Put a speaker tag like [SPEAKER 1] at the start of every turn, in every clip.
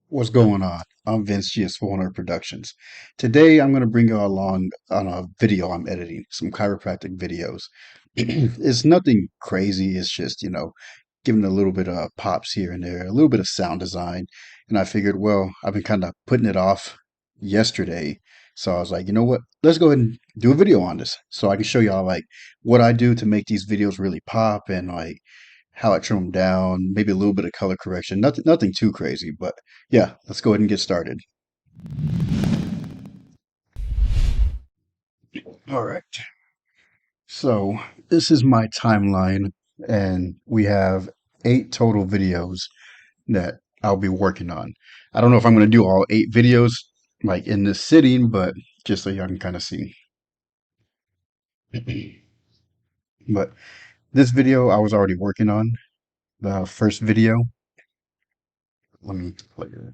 [SPEAKER 1] What's going on? I'm Vince G of SwoleNerd Productions. Today I'm going to bring you along on a video I'm editing, some chiropractic videos. It's nothing crazy, it's just, giving a little bit of pops here and there, a little bit of sound design. And I figured, well, I've been kind of putting it off yesterday. So I was like, you know what? Let's go ahead and do a video on this so I can show y'all like what I do to make these videos really pop and like how I trim them down, maybe a little bit of color correction. Nothing too crazy, but yeah, let's go ahead and get started. All right. So this is my timeline, and we have 8 total videos that I'll be working on. I don't know if I'm going to do all 8 videos like in this sitting, but just so y'all can kind of see. But this video I was already working on, the first video. Let me play it.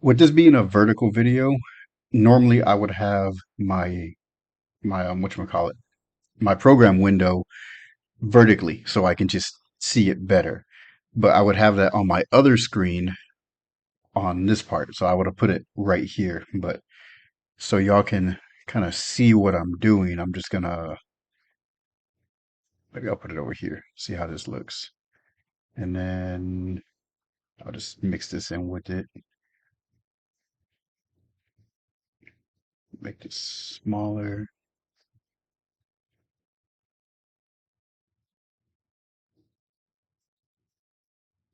[SPEAKER 1] With this being a vertical video, normally I would have my whatchamacallit, my program window vertically so I can just see it better. But I would have that on my other screen on this part. So I would have put it right here. But so y'all can kind of see what I'm doing, I'm just gonna maybe I'll put it over here, see how this looks. And then I'll just mix this in with it, make this smaller.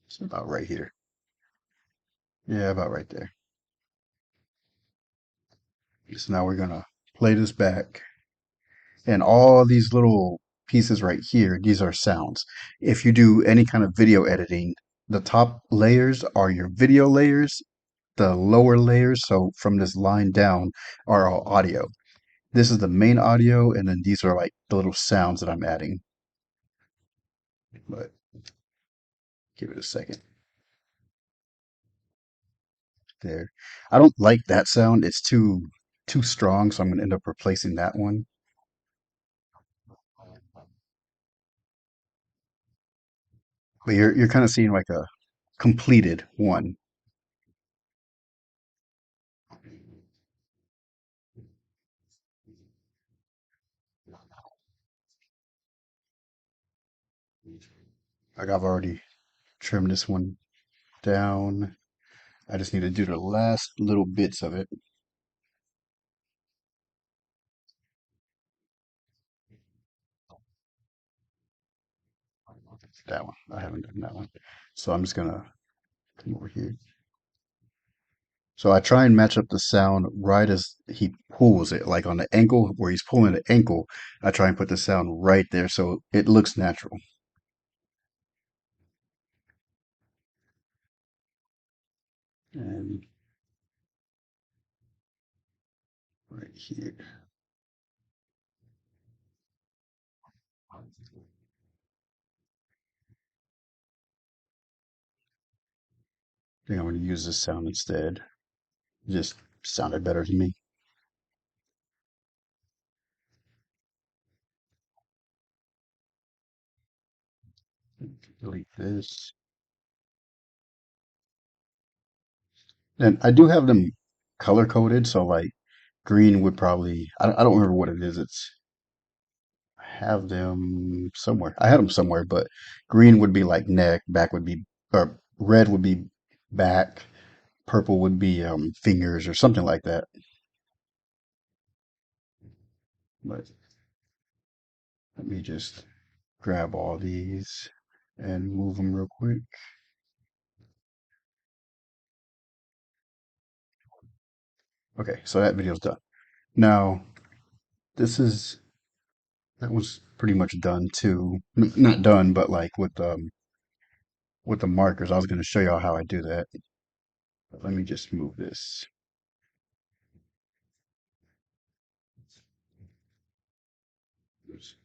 [SPEAKER 1] It's about right here. Yeah, about right there. So now we're gonna play this back. And all these little pieces right here, these are sounds. If you do any kind of video editing, the top layers are your video layers. The lower layers, so from this line down, are all audio. This is the main audio, and then these are like the little sounds that I'm adding. But give it a second. There. I don't like that sound. It's too strong, so I'm gonna end up replacing that one. But you're kind of seeing like a completed one. Like I've already trimmed this one down. I just need to do the last little bits of it. That one. I haven't done that one. So I'm just gonna come over here. So I try and match up the sound right as he pulls it, like on the ankle where he's pulling the ankle. I try and put the sound right there so it looks natural. And right here. I think I'm going to use this sound instead. It just sounded better to me. Delete this. And I do have them color coded, so like green would probably, I don't remember what it is. I have them somewhere. I had them somewhere, but green would be like neck, back would be, or red would be back, purple would be fingers or something like that. But let me just grab all these and move them real quick. Okay, so that video's done. Now, this is that was pretty much done too. Not done, but like with the markers. I was going to show y'all how I do that. But let me just move this. Just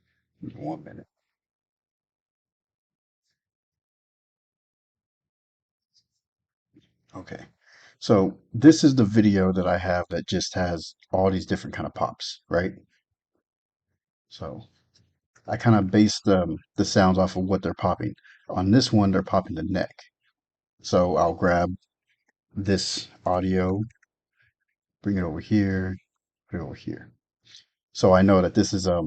[SPEAKER 1] 1 minute. Okay. So this is the video that I have that just has all these different kind of pops, right? So I kind of base the sounds off of what they're popping. On this one, they're popping the neck. So I'll grab this audio, bring it over here, put it over here. So I know that this is a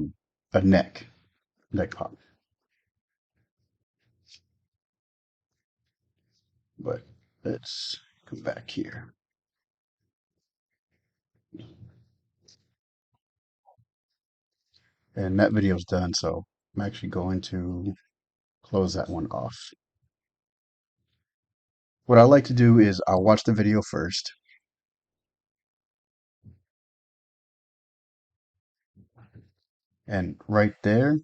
[SPEAKER 1] neck pop. But let's come back here. And that video's done, so I'm actually going to close that one off. What I like to do is I'll watch the video first, and right there,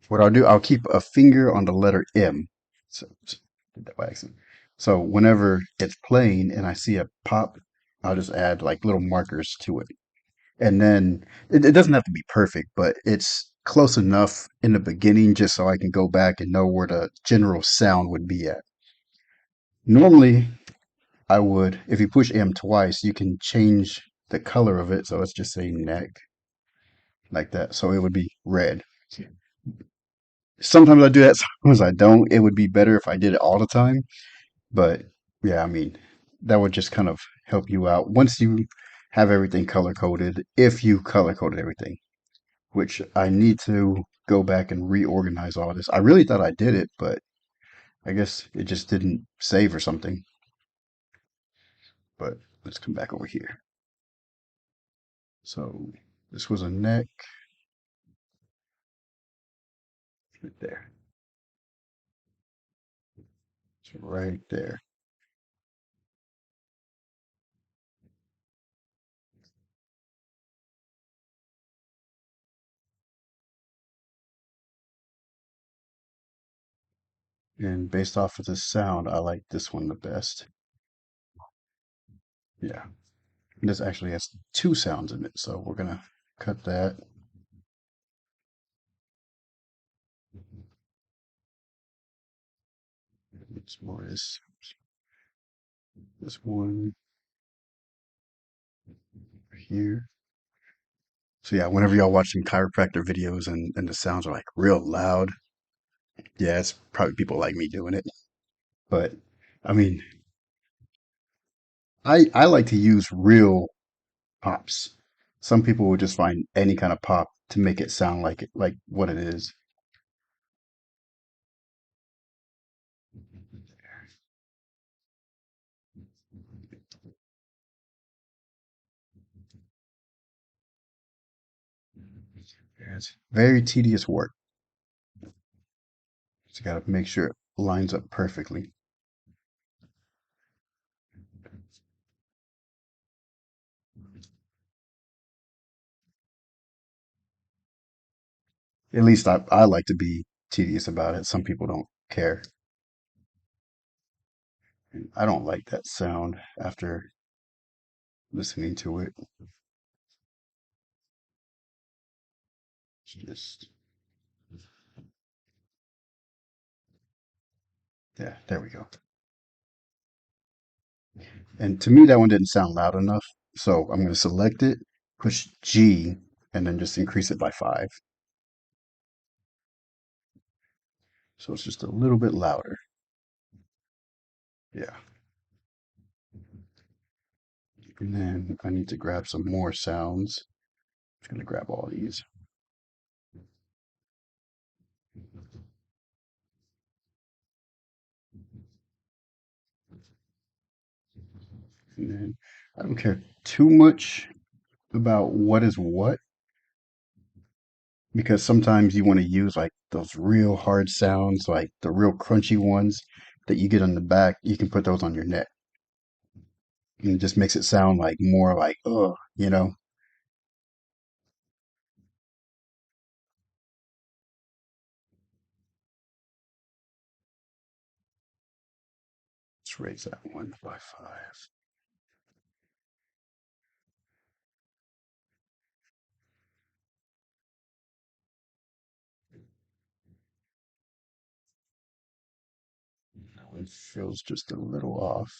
[SPEAKER 1] what I'll do, I'll keep a finger on the letter M. So did that by accident. So whenever it's playing and I see a pop, I'll just add like little markers to it. And then it doesn't have to be perfect, but it's close enough in the beginning just so I can go back and know where the general sound would be at. Normally, I would, if you push M twice, you can change the color of it. So let's just say neck like that. So it would be red. Sometimes I do that, sometimes I don't. It would be better if I did it all the time. But yeah, I mean, that would just kind of help you out once you have everything color coded, if you color coded everything, which I need to go back and reorganize all this. I really thought I did it, but I guess it just didn't save or something. But let's come back over here. So this was a neck right there. So right there. And based off of the sound, I like this one the best. Yeah. And this actually has two sounds in it, so we're gonna cut that. It's more this one here. So yeah, whenever y'all watch some chiropractor videos and the sounds are like real loud, yeah, it's probably people like me doing it. But I mean, I like to use real pops. Some people will just find any kind of pop to make it sound like it, like what it is. Yeah, it's very tedious work. So you got to make sure it lines up perfectly. At least I like to be tedious about it. Some people don't care. And I don't like that sound after listening to it. It's just, yeah, there we go. And to me, that one didn't sound loud enough. So I'm going to select it, push G, and then just increase it by 5. So it's just a little bit louder. Yeah. And then I need to grab some more sounds. I'm just going to grab all these. And then I don't care too much about what is what, because sometimes you want to use like those real hard sounds, like the real crunchy ones that you get on the back. You can put those on your neck, and it just makes it sound like more like, oh, let's raise that one by 5. That one feels just a little off.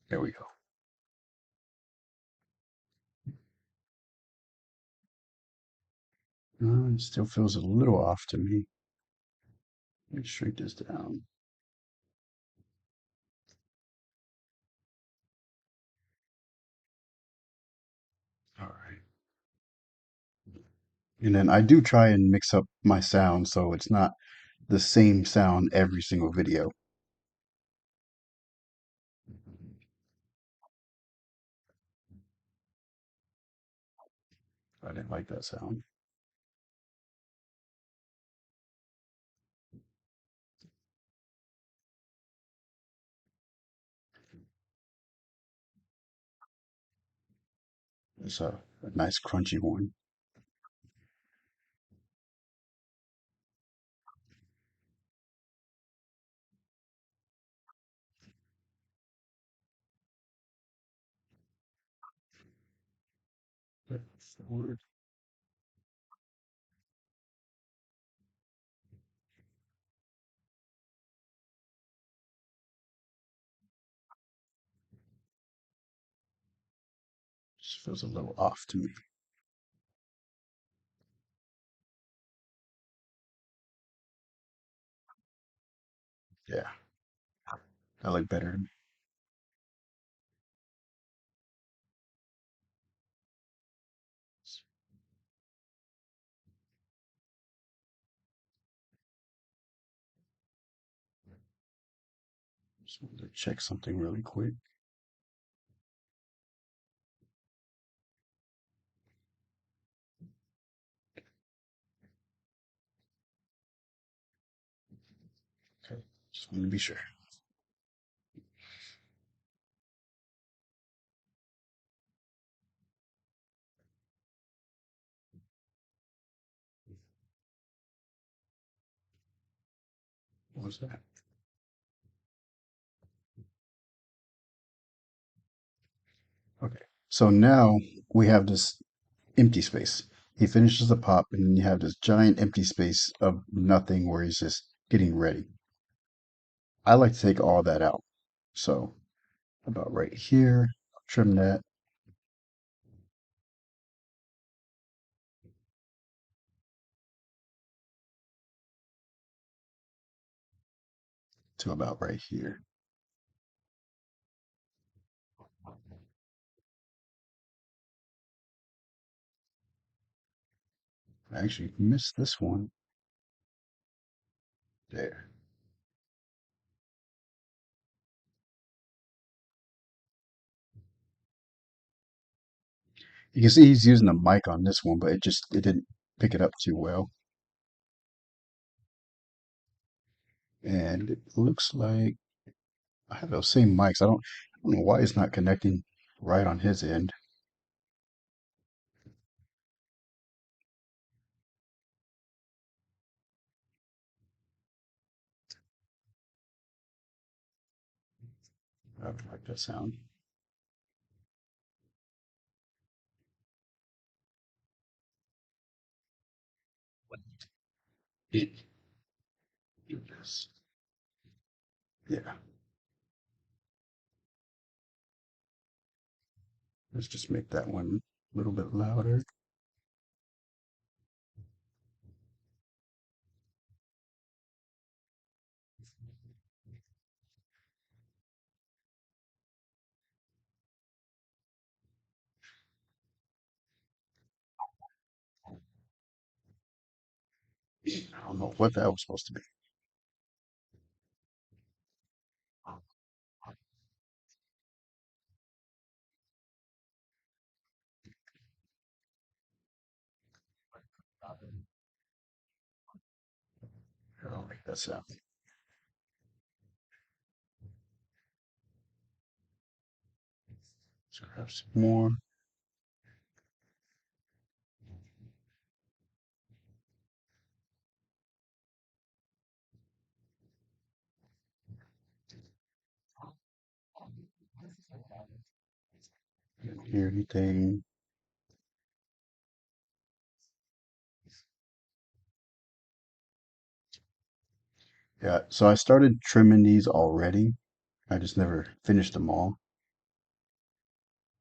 [SPEAKER 1] There we go. It still feels a little off to me. Let me shrink this down. All right. And then I do try and mix up my sound so it's not the same sound every single video. I didn't like that sound. It's a nice crunchy one. That's the word. Just feels a little off to me. Yeah, I like better. Just wanted to check something really quick. Okay, just wanted to be sure. What was that? Okay, so now we have this empty space. He finishes the pop, and then you have this giant empty space of nothing where he's just getting ready. I like to take all that out. So about right here, trim that to about right here. I actually missed this one there. You can see he's using a mic on this one, but it didn't pick it up too well. And it looks like I have those same mics. I don't know why it's not connecting right on his end. I don't like that sound. Yes. Yeah. Let's just make that one a little bit louder. I don't know what that was supposed to be. I don't like that sound. Let's grab some more. Didn't hear anything. Yeah, so I started trimming these already. I just never finished them all.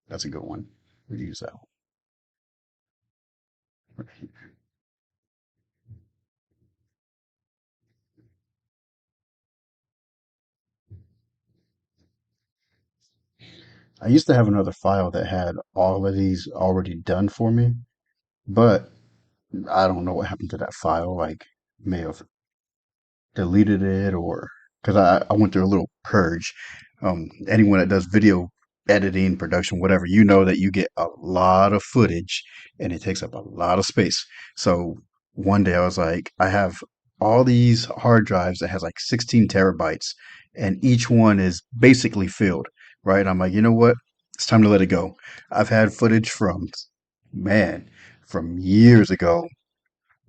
[SPEAKER 1] That's a good one. We use that one. I used to have another file that had all of these already done for me, but I don't know what happened to that file. Like, may have deleted it or because I went through a little purge. Anyone that does video editing, production, whatever, you know that you get a lot of footage and it takes up a lot of space. So one day I was like, I have all these hard drives that has like 16 terabytes and each one is basically filled, right? I'm like, you know what? It's time to let it go. I've had footage from, man, from years ago,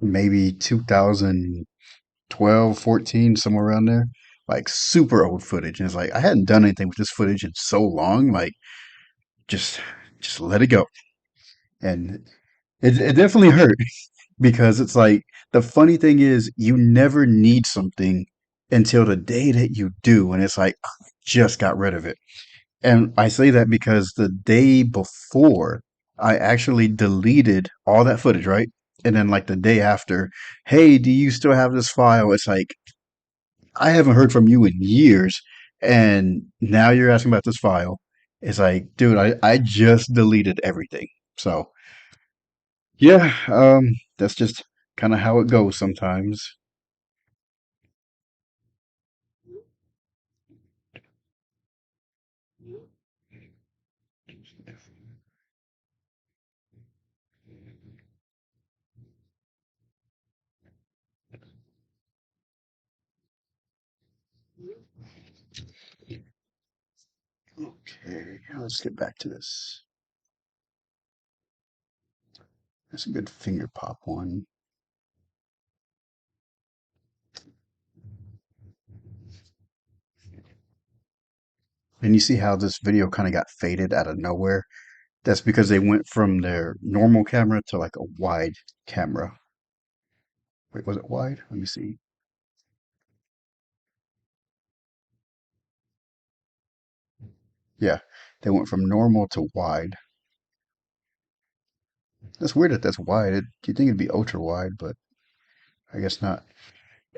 [SPEAKER 1] maybe 2012, 14, somewhere around there. Like super old footage. And it's like I hadn't done anything with this footage in so long. Like just just let it go. And it definitely hurt because it's like the funny thing is you never need something until the day that you do. And it's like I just got rid of it. And I say that because the day before I actually deleted all that footage, right? And then like the day after, hey, do you still have this file? It's like I haven't heard from you in years, and now you're asking about this file. It's like, dude, I just deleted everything. So yeah, that's just kind of how it goes sometimes. Okay, let's get back to this. That's a good finger pop one. And you see how this video kind of got faded out of nowhere? That's because they went from their normal camera to like a wide camera. Wait, was it wide? Let me see. Yeah, they went from normal to wide. That's weird that that's wide. You think it'd be ultra wide, but I guess not.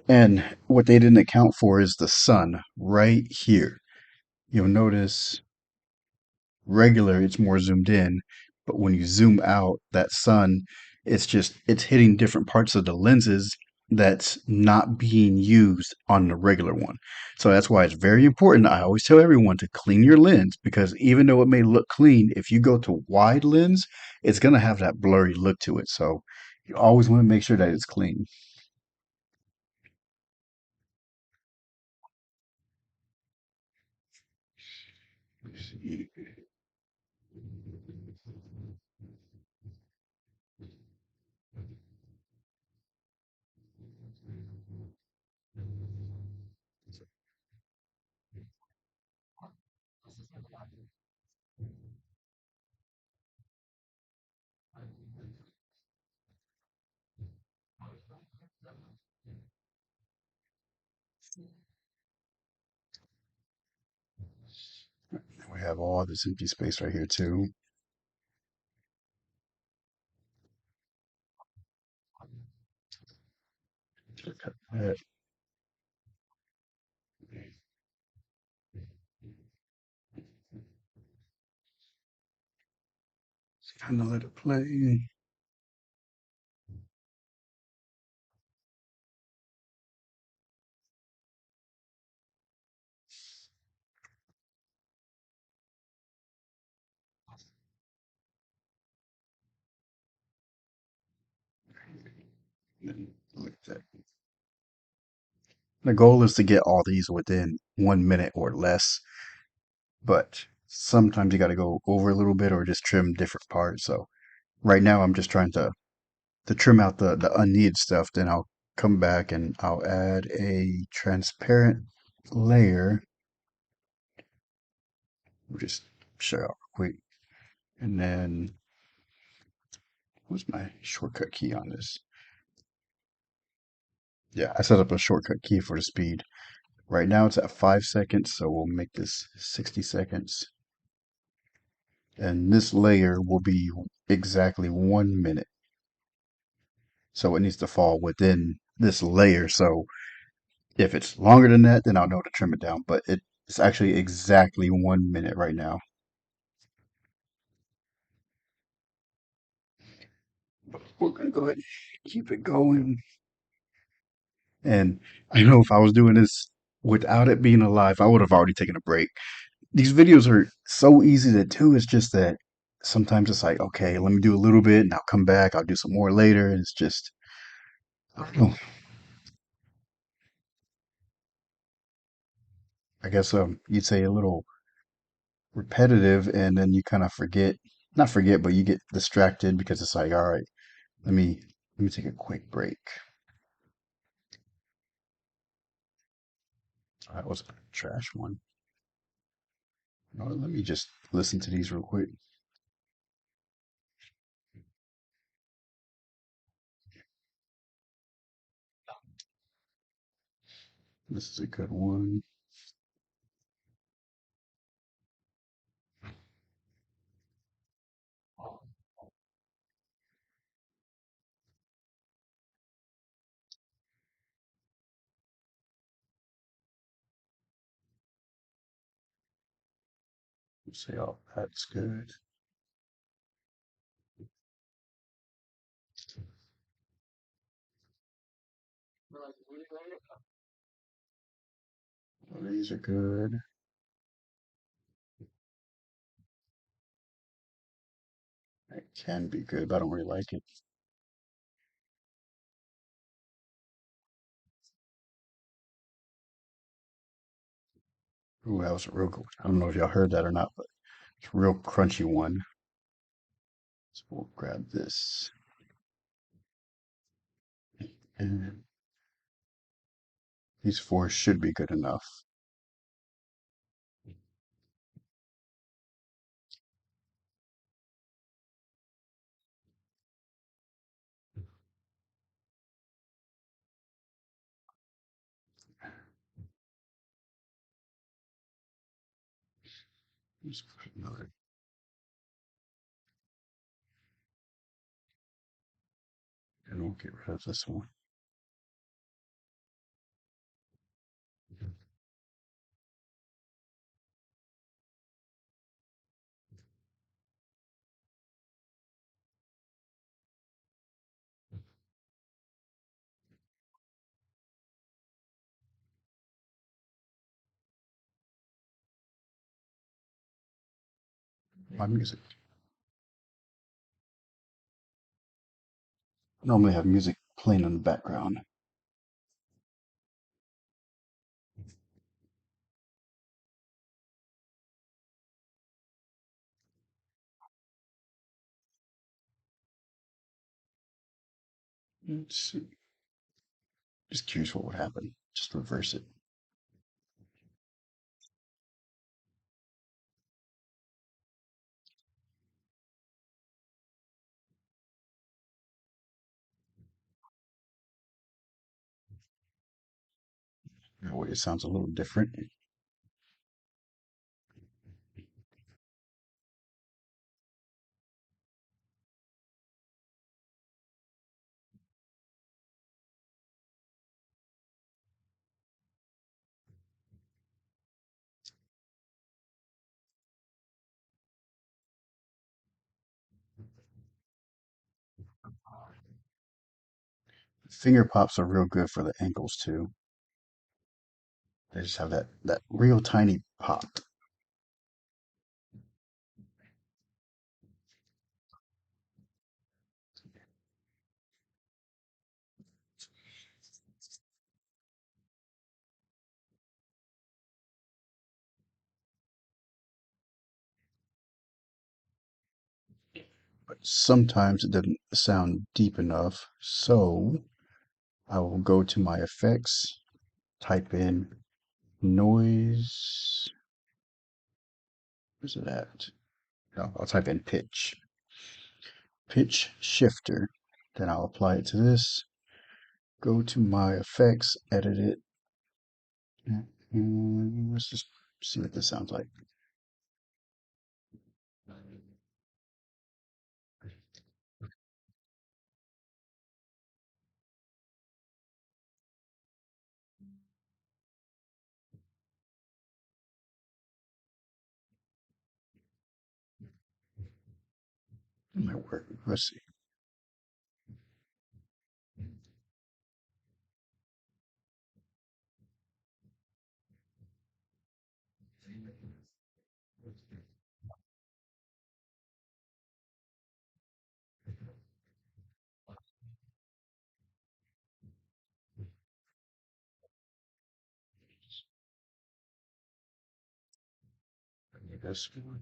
[SPEAKER 1] And what they didn't account for is the sun right here. You'll notice regular, it's more zoomed in, but when you zoom out, that sun, it's hitting different parts of the lenses that's not being used on the regular one. So that's why it's very important. I always tell everyone to clean your lens because even though it may look clean, if you go to wide lens, it's going to have that blurry look to it. So you always want to make sure that it's clean. We have all this empty space right here too. Cut that. Kind of let it play. And look at that. The goal is to get all these within 1 minute or less, but sometimes you got to go over a little bit or just trim different parts. So right now I'm just trying to trim out the unneeded stuff. Then I'll come back and I'll add a transparent layer. We'll just show out quick. And then what's my shortcut key on this? Yeah, I set up a shortcut key for the speed. Right now it's at 5 seconds, so we'll make this 60 seconds. and this layer will be exactly 1 minute. So it needs to fall within this layer. So if it's longer than that, then I'll know to trim it down. But it's actually exactly 1 minute right now. We're gonna go ahead and keep it going. And I know if I was doing this without it being alive, I would have already taken a break. These videos are so easy to do. It's just that sometimes it's like, okay, let me do a little bit and I'll come back. I'll do some more later. And it's just, I don't know. I guess you'd say a little repetitive, and then you kind of forget, not forget, but you get distracted because it's like, all right, let me let me take a quick break. That was a trash one. Let me just listen to these real quick. This is a good one. Let's say, oh, that's good. Oh, these are good. It can be good, but I don't really like it. Ooh, that was a real good one. I don't know if y'all heard that or not, but it's a real crunchy one. So we'll grab this. And these four should be good enough. Let's put another, and we'll get rid of this one. My music. I normally have music playing in the background. Let's see. Just curious what would happen. Just reverse it. That way it sounds a little different. Finger pops are real good for the ankles too. They just have that real tiny pop. But sometimes it doesn't sound deep enough. So I will go to my effects, type in noise. Where's it at? No, I'll type in pitch shifter. Then I'll apply it to this. Go to my effects, edit it. Let's just see what this sounds like. It might work. Let's see. This one.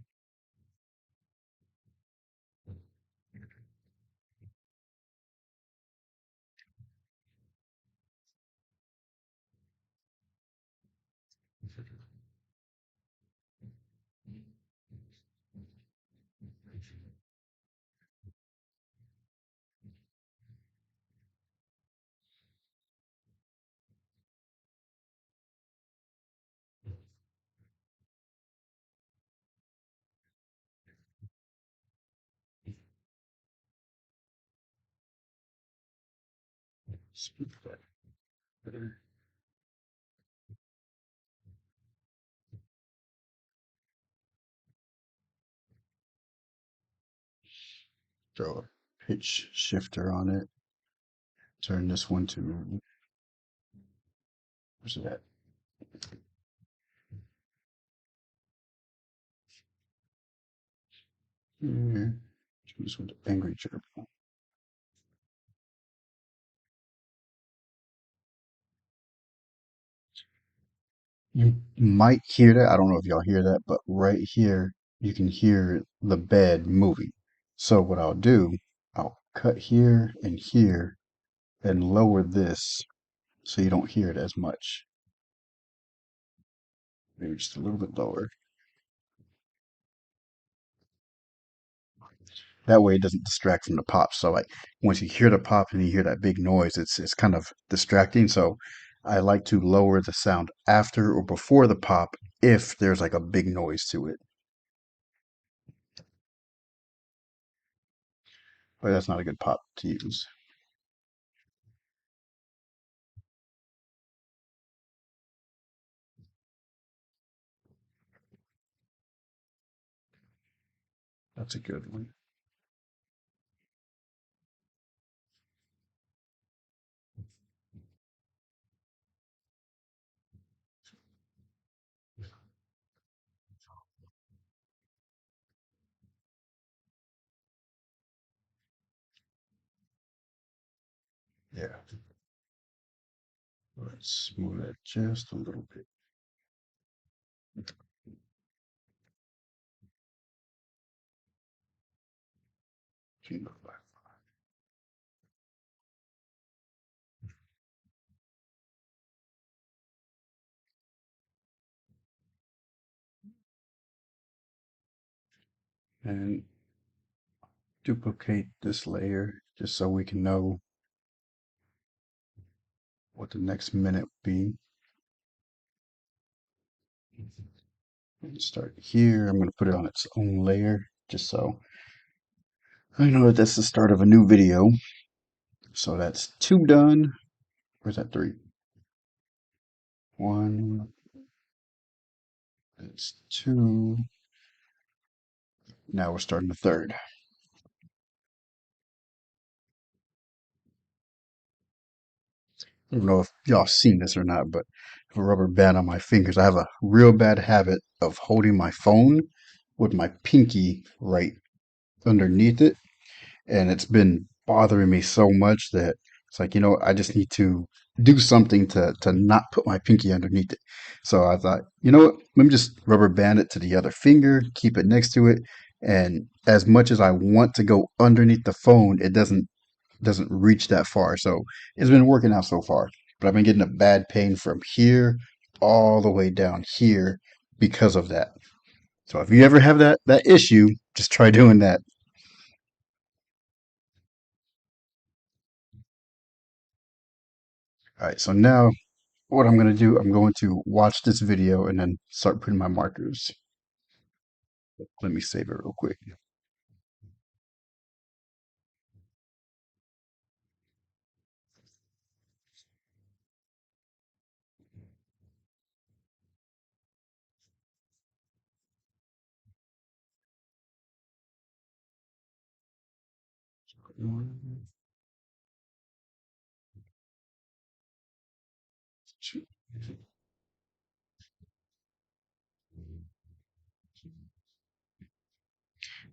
[SPEAKER 1] Speak that. Throw a pitch shifter on it. Turn this one to, where's it at? Here. Turn this one to angry chirp. You might hear that. I don't know if y'all hear that, but right here, you can hear the bed moving. So what I'll do, I'll cut here and lower this so you don't hear it as much. Maybe just a little bit lower. That way it doesn't distract from the pop. So like once you hear the pop and you hear that big noise, it's kind of distracting. So I like to lower the sound after or before the pop if there's like a big noise to it. But that's not a good pop to use. That's a good one. Yeah. Let's smooth that just a little bit. And duplicate this layer just so we can know what the next minute will be. And start here. I'm going to put it on its own layer just so I know that that's the start of a new video. So that's two done. Where's that three? One, that's two. Now we're starting the third. I don't know if y'all seen this or not, but I have a rubber band on my fingers. I have a real bad habit of holding my phone with my pinky right underneath it. And it's been bothering me so much that it's like, I just need to do something to not put my pinky underneath it. So I thought, you know what, let me just rubber band it to the other finger, keep it next to it, and as much as I want to go underneath the phone, it doesn't reach that far. So it's been working out so far, but I've been getting a bad pain from here all the way down here because of that. So if you ever have that issue, just try doing that. All right, so now what I'm going to do, I'm going to watch this video and then start putting my markers. Let me save it real quick.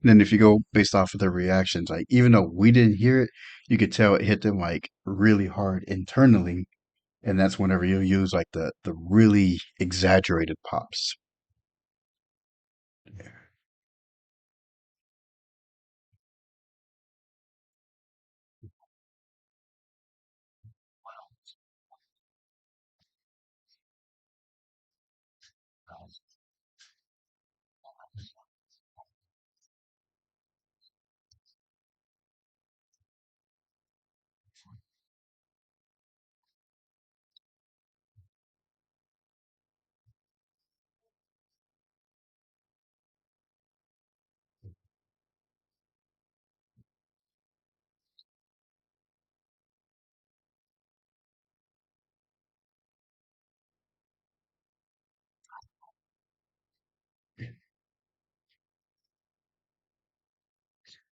[SPEAKER 1] Then if you go based off of their reactions, like even though we didn't hear it, you could tell it hit them like really hard internally, and that's whenever you use like the really exaggerated pops.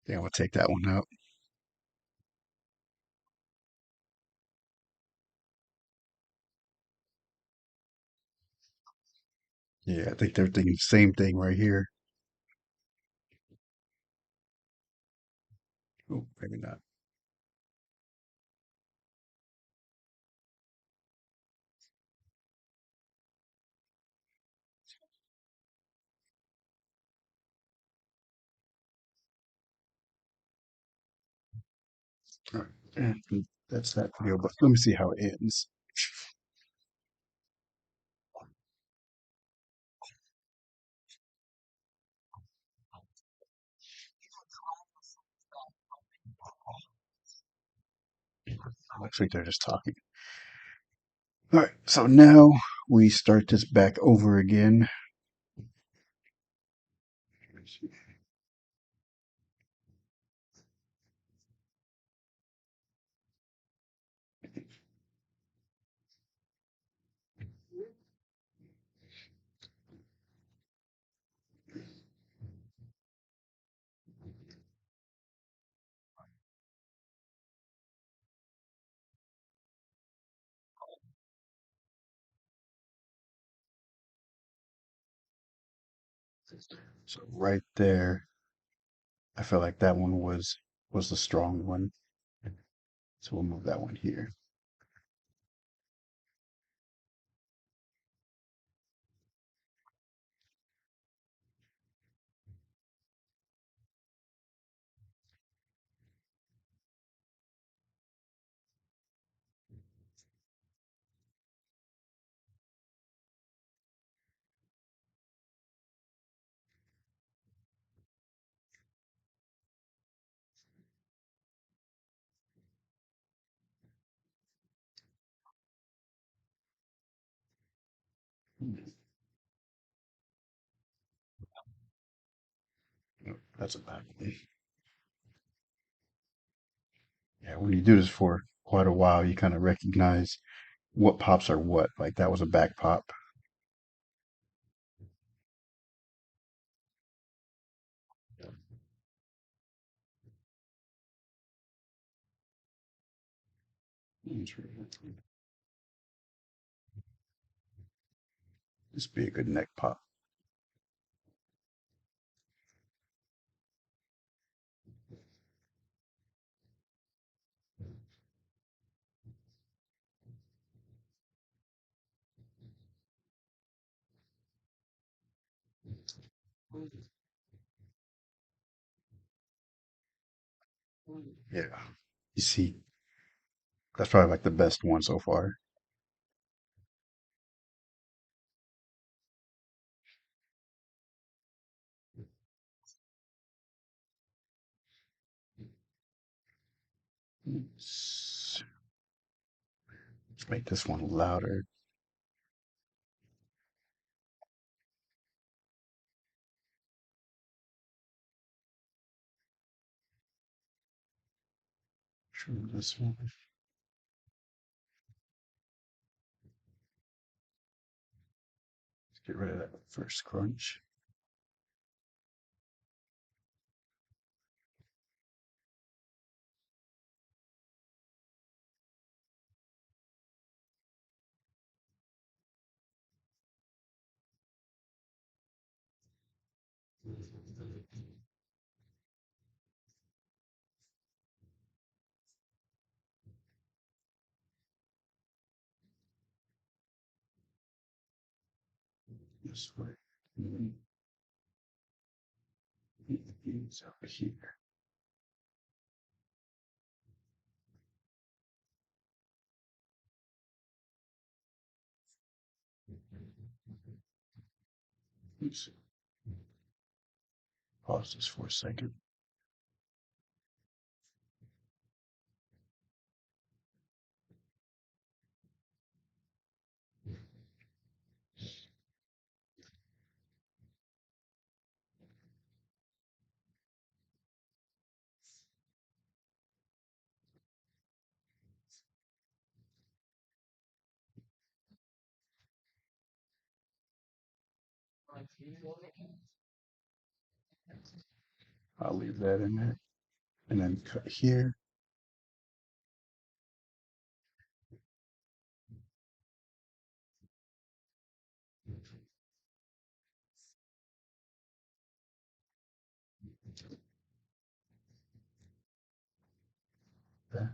[SPEAKER 1] Yeah, we'll take that one out. Yeah, I think they're thinking the same thing right here. Oh, maybe not. All right. That's that video, but let me see how it ends. Looks like they're just talking. All right, so now we start this back over again. So right there, I felt like that one was the strong one. So we'll move that one here. Oh, that's a bad one. Yeah, when you do this for quite a while, you kind of recognize what pops are what. Like that was a back pop. This be a good neck pop. Yeah. You see, that's probably like the best one so far. Let's make this one louder. Trim this one. Let's get rid of that first crunch. this way. And then these over here. Oops. Pause this for a second. I'll leave that in there. And then cut here. That.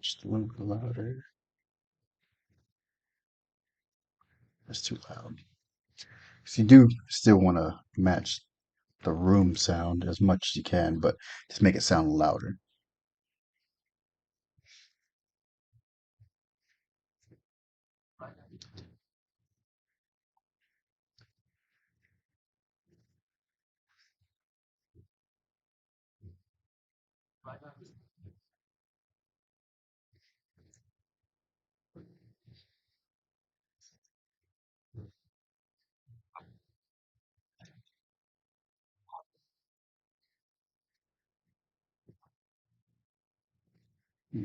[SPEAKER 1] Just a little bit louder. That's too loud. So you do still want to match the room sound as much as you can, but just make it sound louder. Yeah.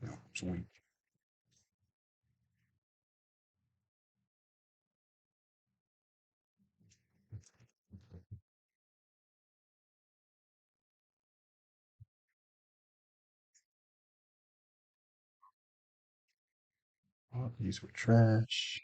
[SPEAKER 1] No, it's weak. Oh, these were trash.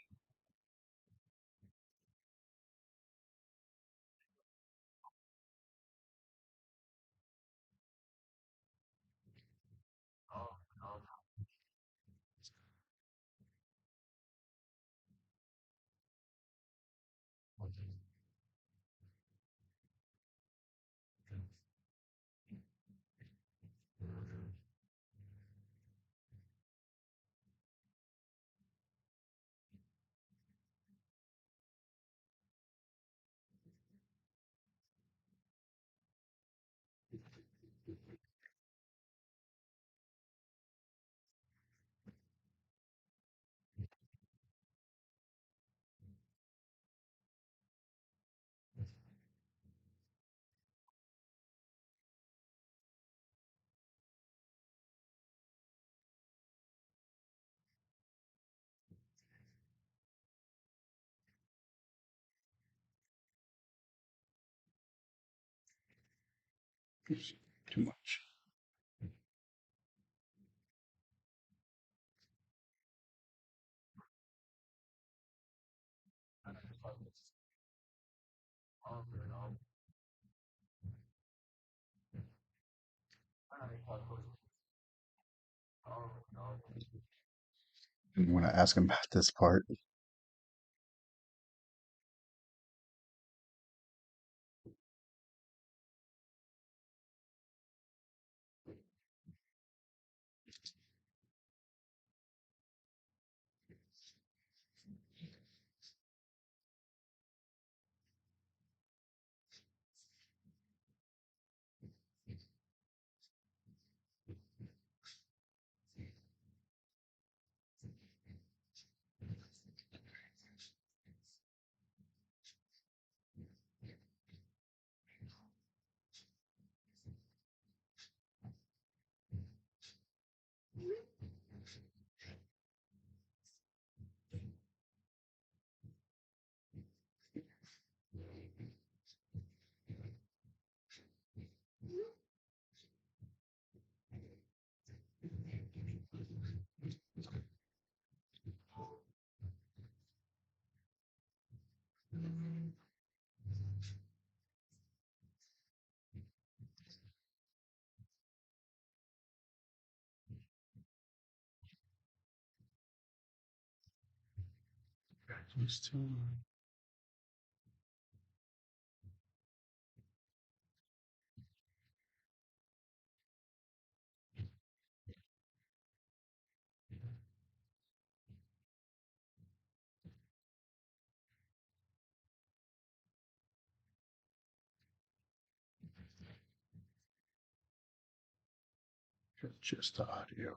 [SPEAKER 1] Oops, too much. And when I ask him about this part, Just the audio.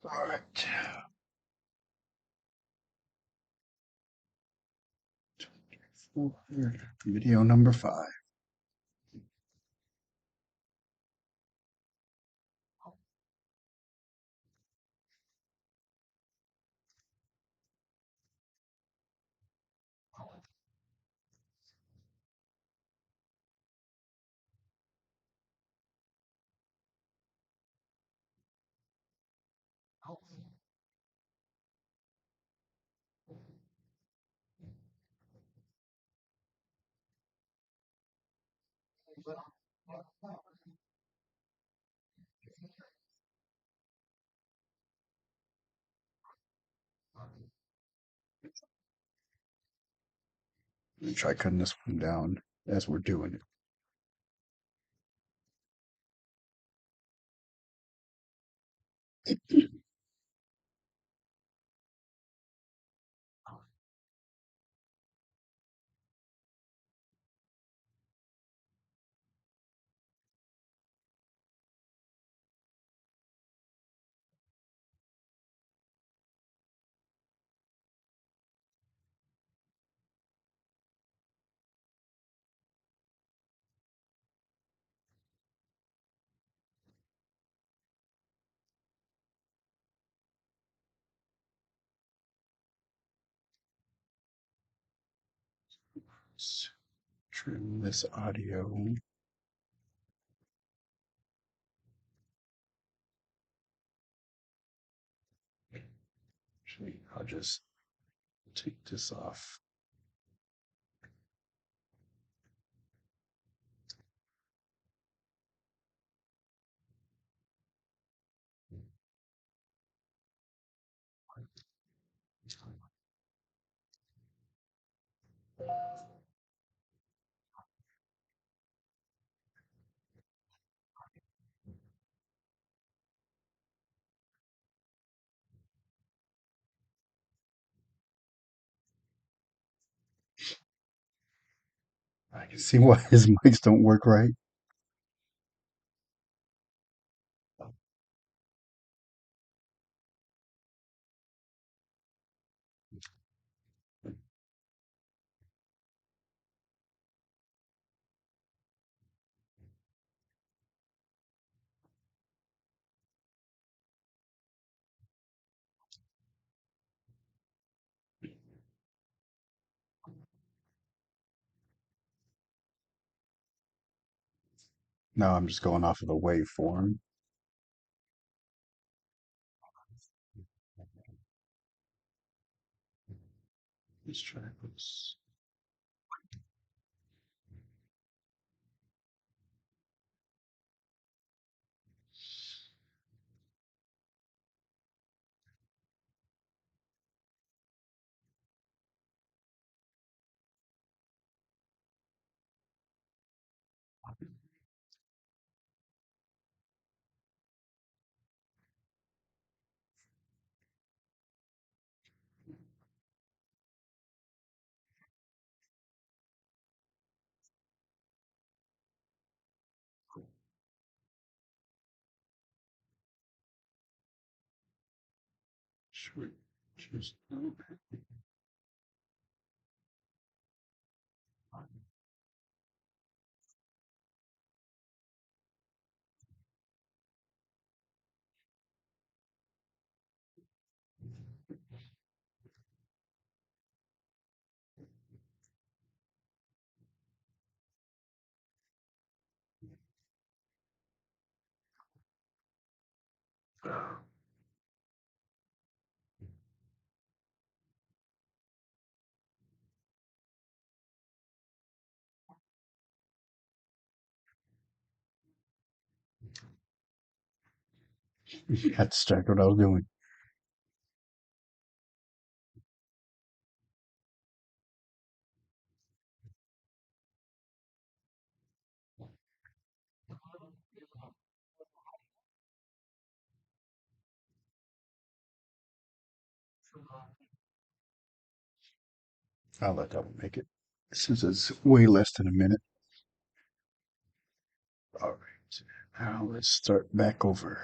[SPEAKER 1] All right. Video number 5. Let me try cutting this one down as we're doing it. Let's trim this audio. Actually, I'll just take this off. I can see why his mics don't work right. Now I'm just going off of the waveform. Let's try this. Should just Got distracted what I was doing. I'll let that one make it. Since it's way less than a minute. All right. Now let's start back over.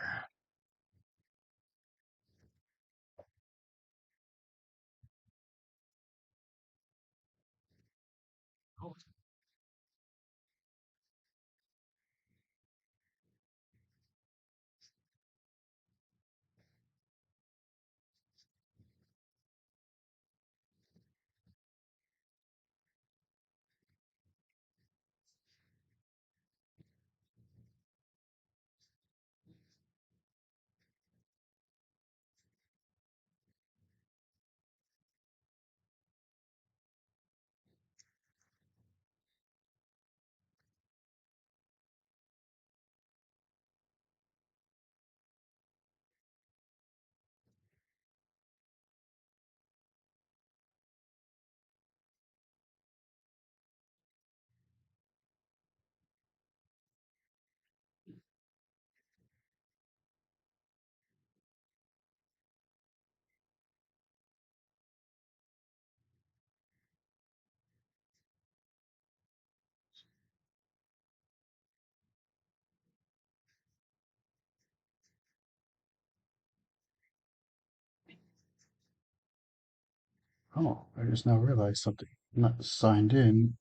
[SPEAKER 1] Oh, I just now realized something. I'm not signed in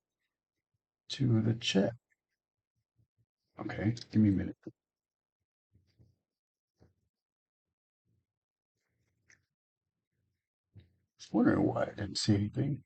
[SPEAKER 1] to the chat. Okay, give me a minute. I was wondering why I didn't see anything.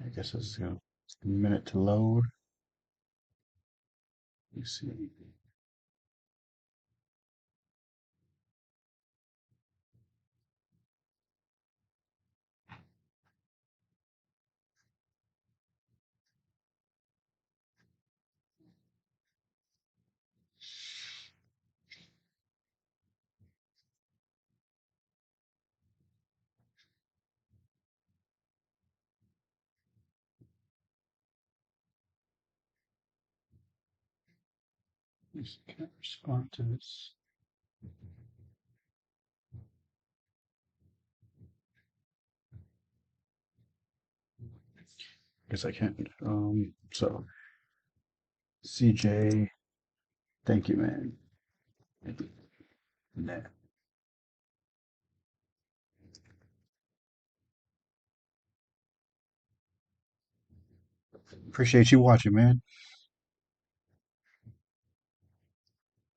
[SPEAKER 1] I guess it's a minute to load. Let me see. Just can't respond to this. Guess I can't. So CJ, thank you, man. Nah. Appreciate you watching, man.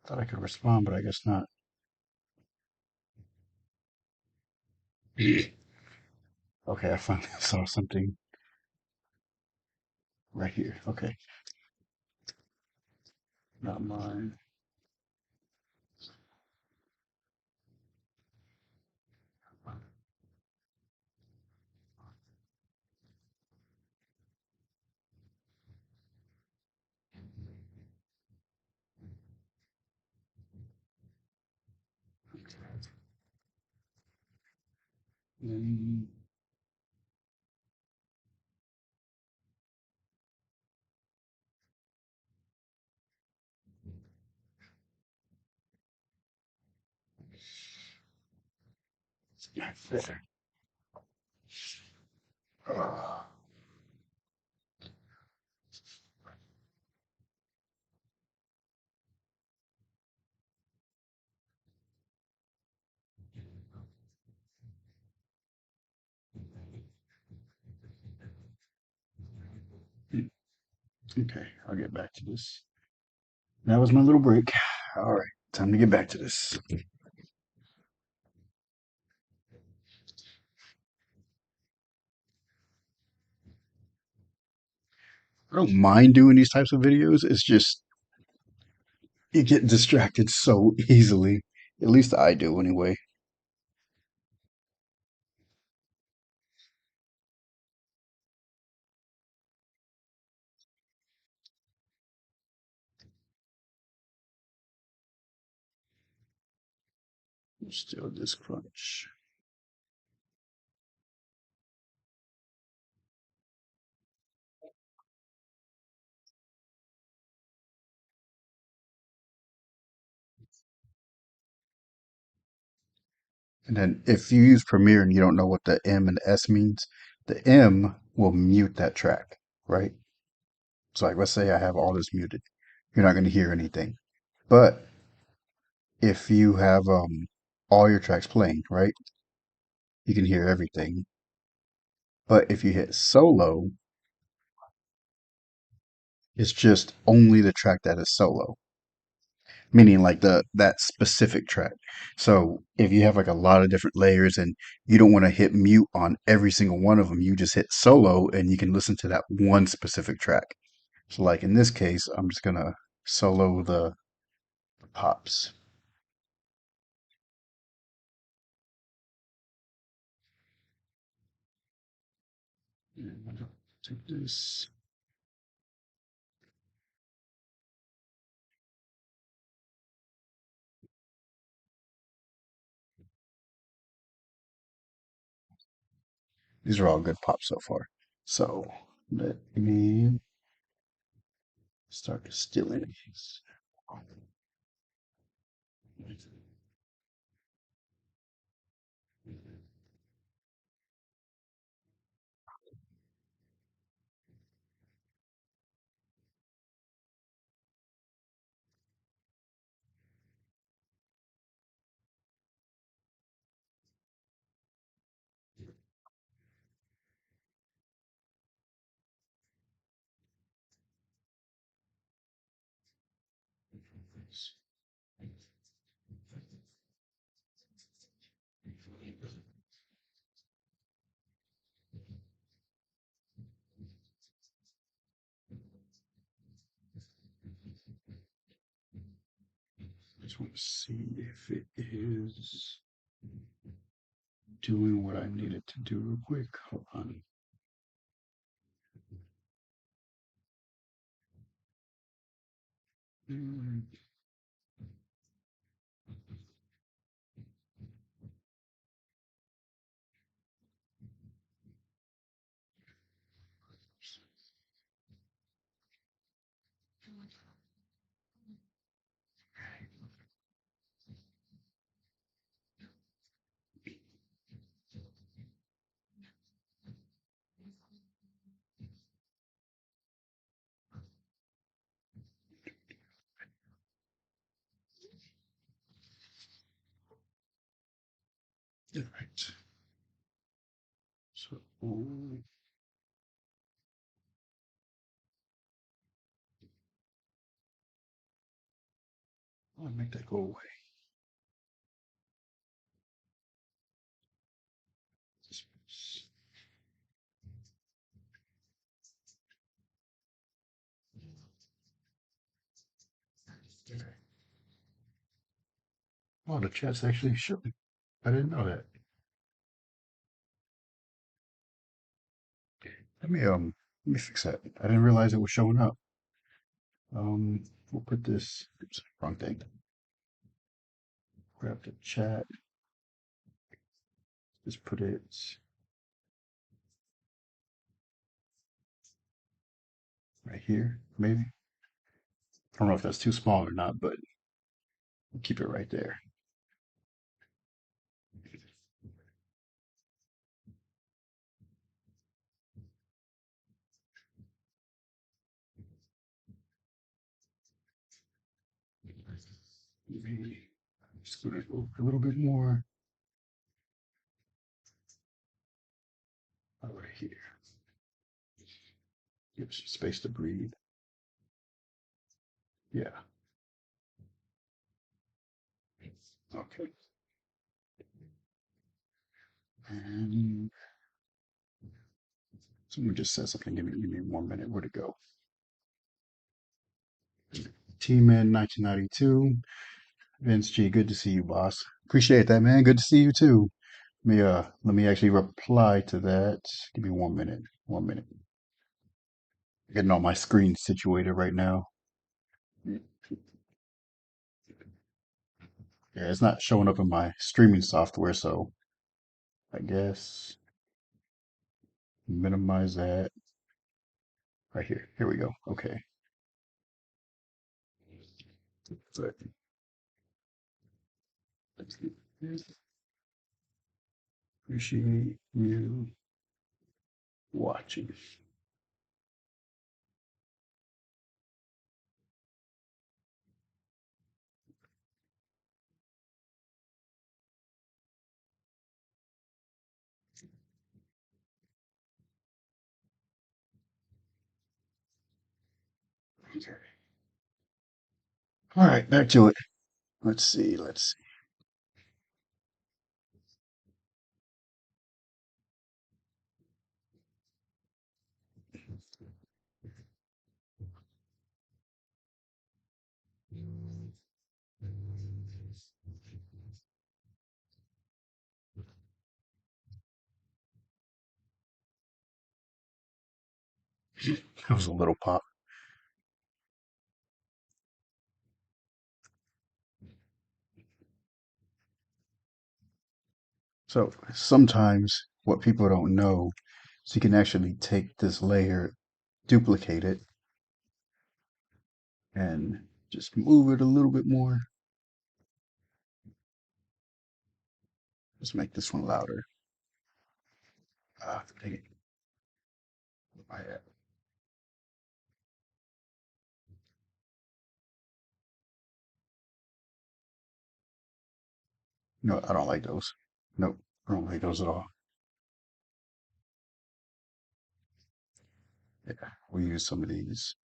[SPEAKER 1] Thought I could respond, but I guess not. Okay, I finally saw something right here. Okay, not mine. Mm, right there. Ah, Okay, I'll get back to this. That was my little break. All right, time to get back to this. I don't mind doing these types of videos. It's just you get distracted so easily. At least I do anyway. Still this crunch. And then if you use Premiere and you don't know what the M and S means, the M will mute that track, right? So like let's say I have all this muted. You're not going to hear anything. But if you have all your tracks playing, right? You can hear everything. But if you hit solo, it's just only the track that is solo, meaning like the that specific track. So if you have like a lot of different layers and you don't want to hit mute on every single one of them, you just hit solo and you can listen to that one specific track. So like in this case, I'm just gonna solo the pops. And I'm gonna take this. These are all good pops so far. So let me start distilling these. I just want to see if it is doing what I need it to do real quick. Hold on. Mm, all right. So I'll make that go away. Okay. Oh, the chat's actually showing. I didn't know that. Let me let me fix that. I didn't realize it was showing up. We'll put this. Oops, wrong thing. Grab the chat. Just put it right here, maybe. I don't know if that's too small or not, but we'll keep it right there. Maybe scoot it over a little bit more. Right here. Gives you space to breathe. Yeah. Okay. And someone just said something. Give me 1 minute. Where'd it go? T-Man 1992. Vince G, good to see you, boss. Appreciate that, man. Good to see you too. Let me actually reply to that. Give me 1 minute. 1 minute. Getting all my screens situated right now. Yeah, it's not showing up in my streaming software, so I guess minimize that right here. Here we go. Okay. So, appreciate you watching. Okay. All right, back to it. Let's see. Let's see. That was a little pop. So sometimes what people don't know is you can actually take this layer, duplicate it, and just move it a little bit more. Let's make this one louder. Dang it. I, no, I don't like those. Nope, I don't like those at all. Yeah, we use some of these.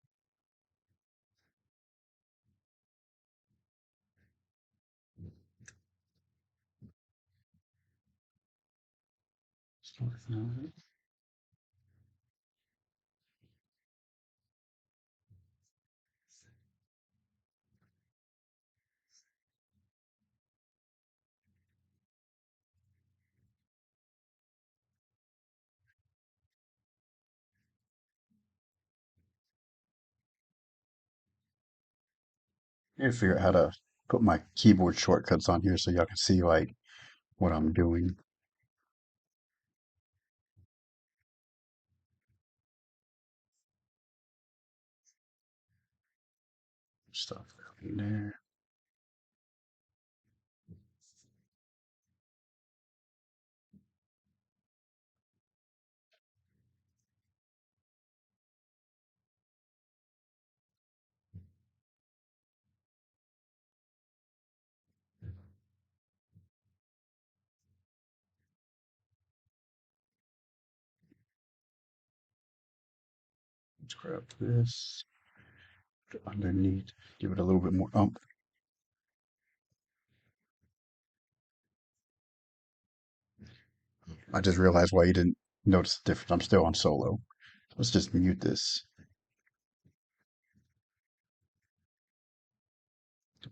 [SPEAKER 1] I need to figure out how to put my keyboard shortcuts on here so y'all can see like what I'm doing. Stuff in there. Let's grab this underneath. Give it a little bit more ump. I just realized why you didn't notice the difference. I'm still on solo. Let's just mute this.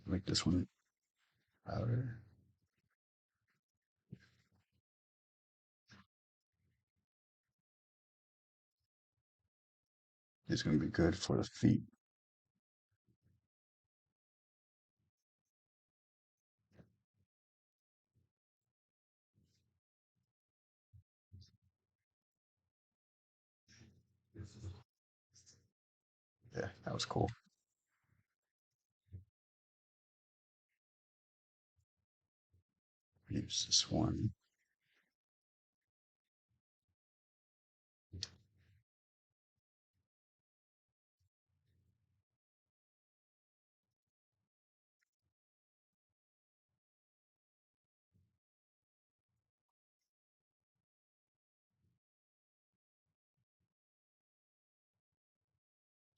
[SPEAKER 1] Make this one louder. It's going to be good for the feet. Yeah, that was cool. Use this one.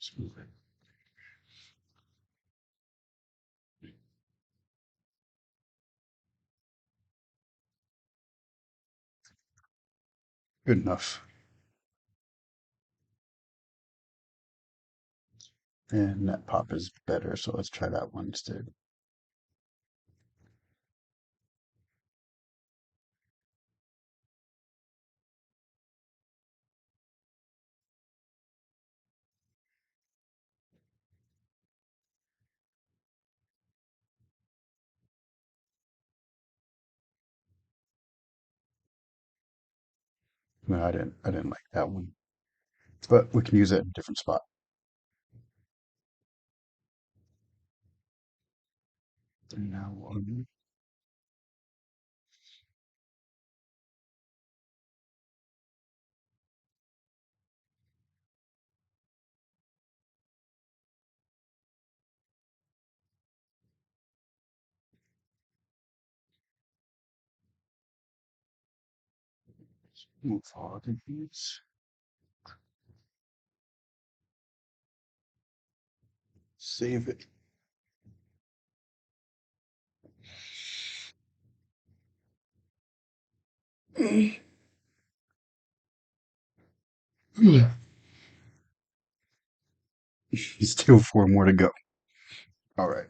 [SPEAKER 1] Smooth it. Good enough. And that pop is better, so let's try that one instead. No, I didn't like that one. But we can use it in a different spot. And now we'll move forward these. Save it. Still four more to go. All right.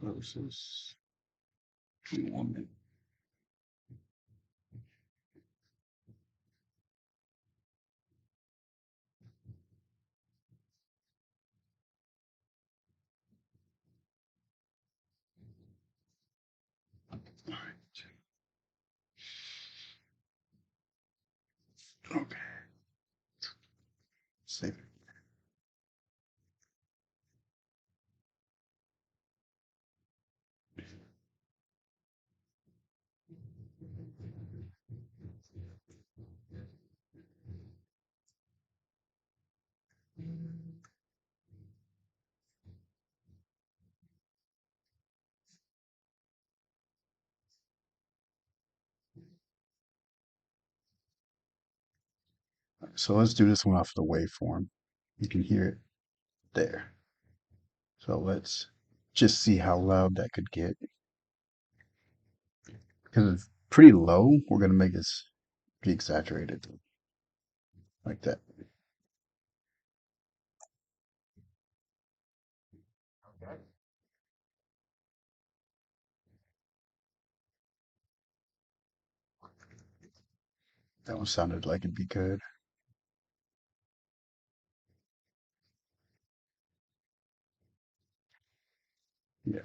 [SPEAKER 1] Versus woman. All right. Okay. Save it. So let's do this one off the waveform. You can hear it there. So let's just see how loud that could get. Because it's pretty low, we're going to make this be exaggerated like that. That one sounded like it'd be good. Yeah,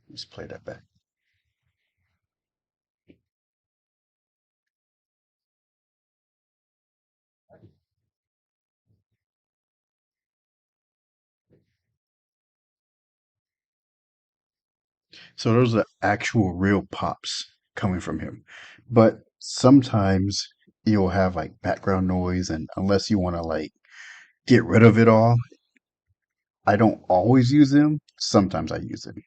[SPEAKER 1] let's play that back. So those are actual real pops coming from him. But sometimes you'll have like background noise, and unless you want to like get rid of it all, I don't always use them. Sometimes I use them.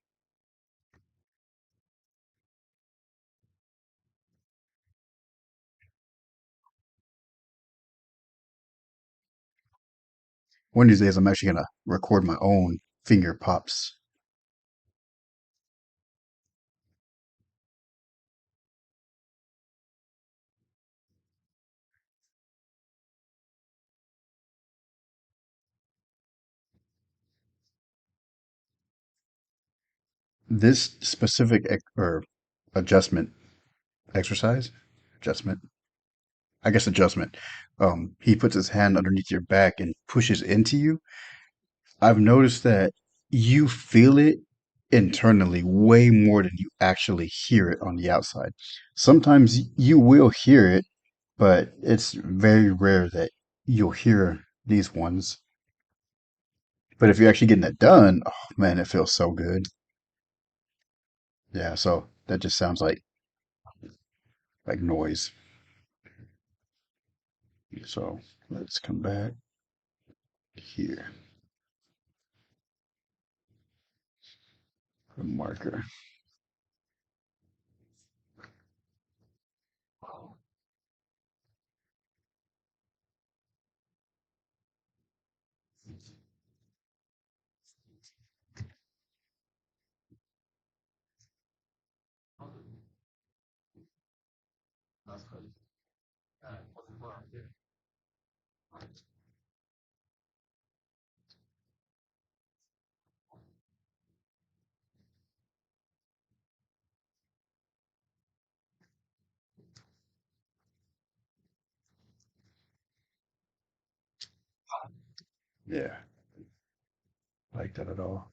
[SPEAKER 1] One of these days, I'm actually gonna record my own finger pops. This specific or adjustment exercise, adjustment, I guess adjustment. He puts his hand underneath your back and pushes into you. I've noticed that you feel it internally way more than you actually hear it on the outside. Sometimes you will hear it, but it's very rare that you'll hear these ones. But if you're actually getting it done, oh man, it feels so good. Yeah, so that just sounds like like noise. So let's come back here. The marker. Yeah, like that at all.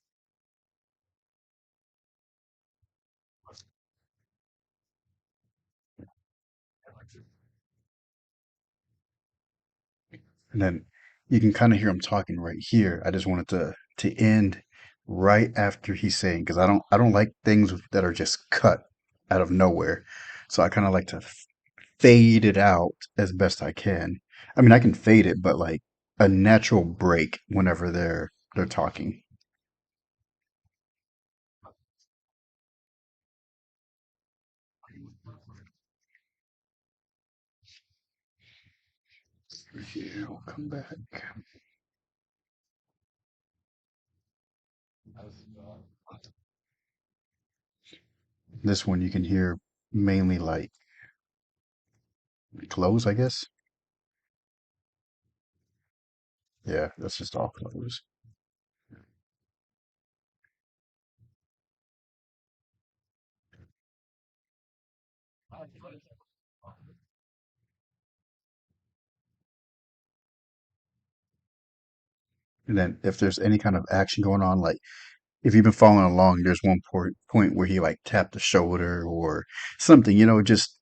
[SPEAKER 1] And then you can kind of hear him talking right here. I just wanted to end right after he's saying, because I don't like things that are just cut out of nowhere. So I kind of like to fade it out as best I can. I mean, I can fade it, but like a natural break whenever they're talking. Here, we'll come back. This one you can hear mainly like close, I guess. Yeah, that's just all close. And then if there's any kind of action going on, like if you've been following along, there's one point where he like tapped the shoulder or something, just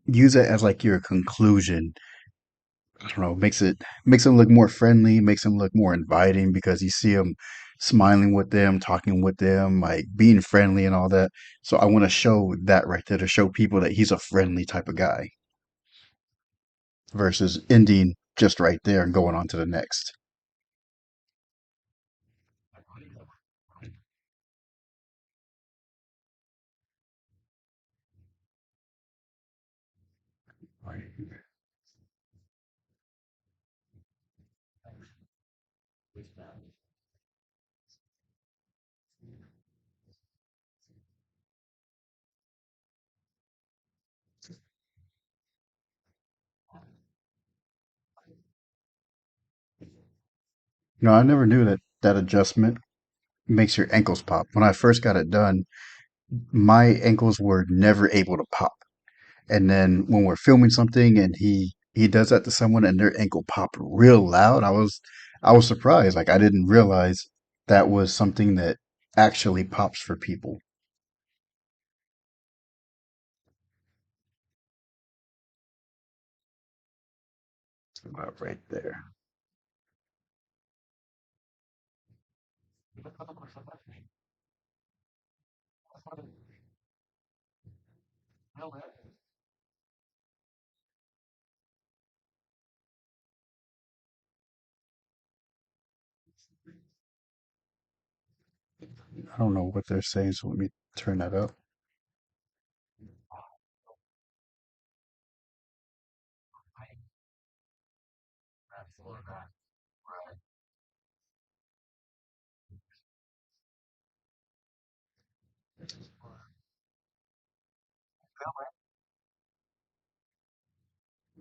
[SPEAKER 1] use it as like your conclusion. I don't know, makes him look more friendly, makes him look more inviting because you see him smiling with them, talking with them, like being friendly and all that. So I want to show that right there to show people that he's a friendly type of guy versus ending just right there and going on to the next. Right. No, I never knew that that adjustment makes your ankles pop. When I first got it done, my ankles were never able to pop. And then when we're filming something and he does that to someone and their ankle popped real loud, I was surprised. Like I didn't realize that was something that actually pops for people. About right there. I don't know what they're saying, so let me turn that up.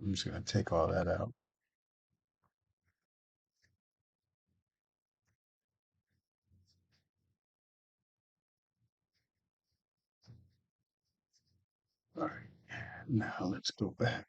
[SPEAKER 1] I'm just gonna take all that out. All right, now let's go back.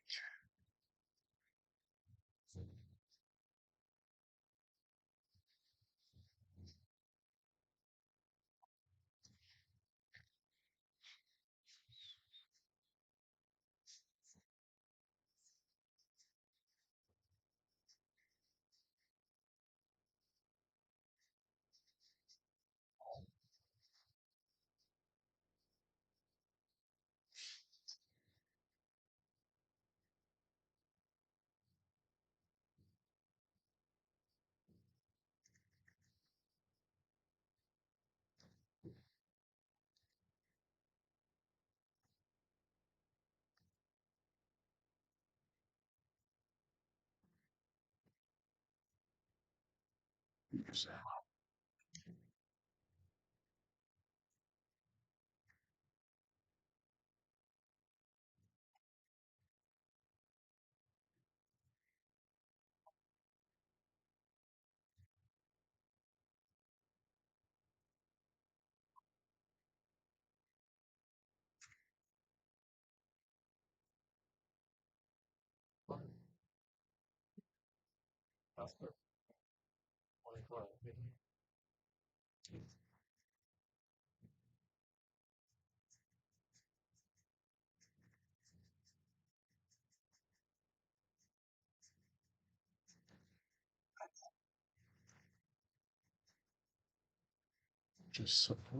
[SPEAKER 1] Just so I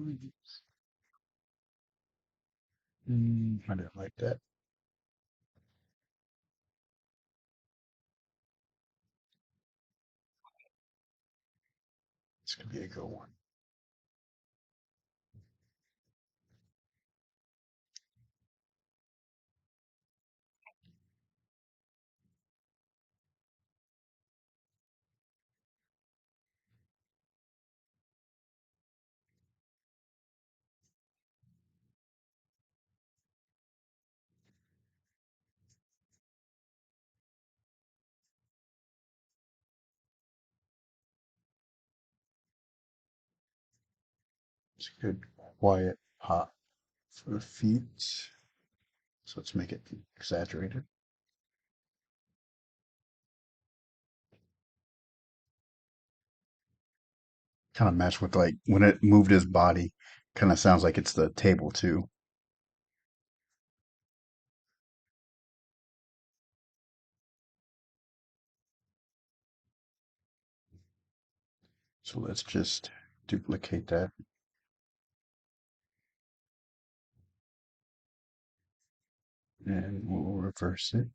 [SPEAKER 1] didn't like that. It's gonna be a good one. It's a good quiet pop for the feet. So let's make it exaggerated. Kind of match with like when it moved his body. Kind of sounds like it's the table too. So let's just duplicate that and we'll reverse it.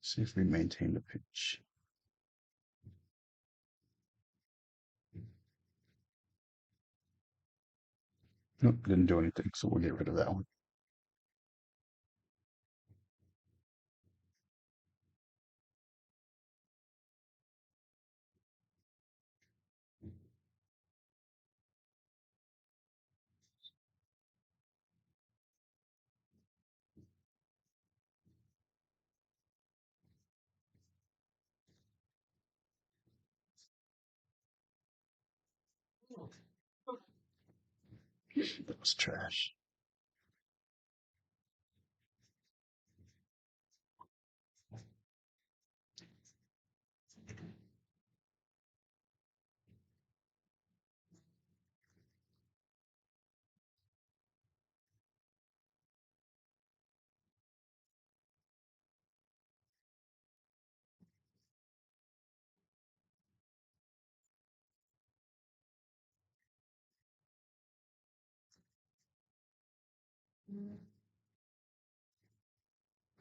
[SPEAKER 1] See if we maintain the pitch. Nope, didn't do anything, so we'll get rid of that one. That was trash.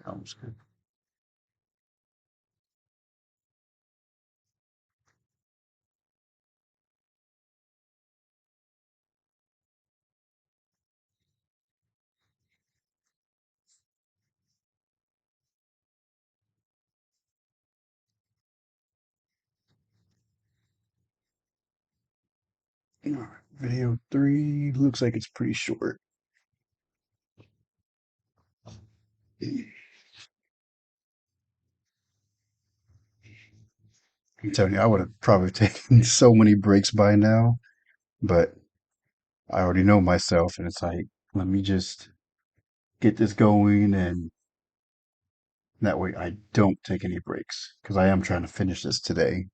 [SPEAKER 1] That was good. All right, video 3 looks like it's pretty short. I'm telling you, I would have probably taken so many breaks by now, but I already know myself, and it's like, let me just get this going, and that way I don't take any breaks because I am trying to finish this today.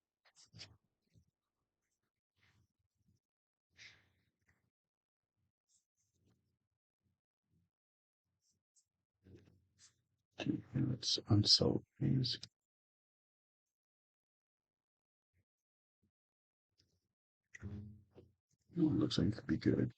[SPEAKER 1] Let's unsolve these. Oh, it looks like it could be good.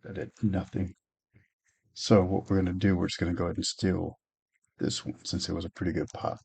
[SPEAKER 1] That did nothing. So what we're gonna do, we're just gonna go ahead and steal this one since it was a pretty good pop.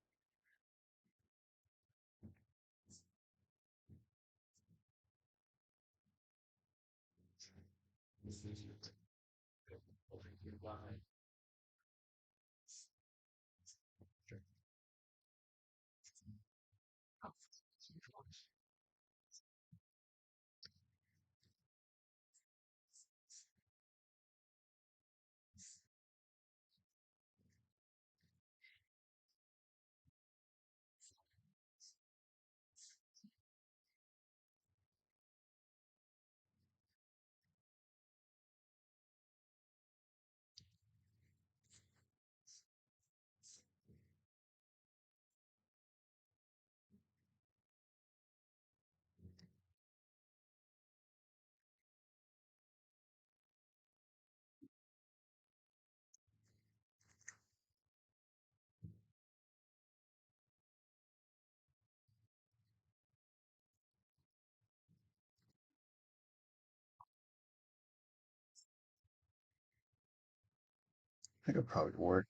[SPEAKER 1] I think it'll probably work.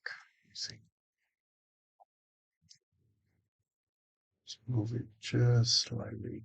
[SPEAKER 1] Let's see. Just move it just slightly.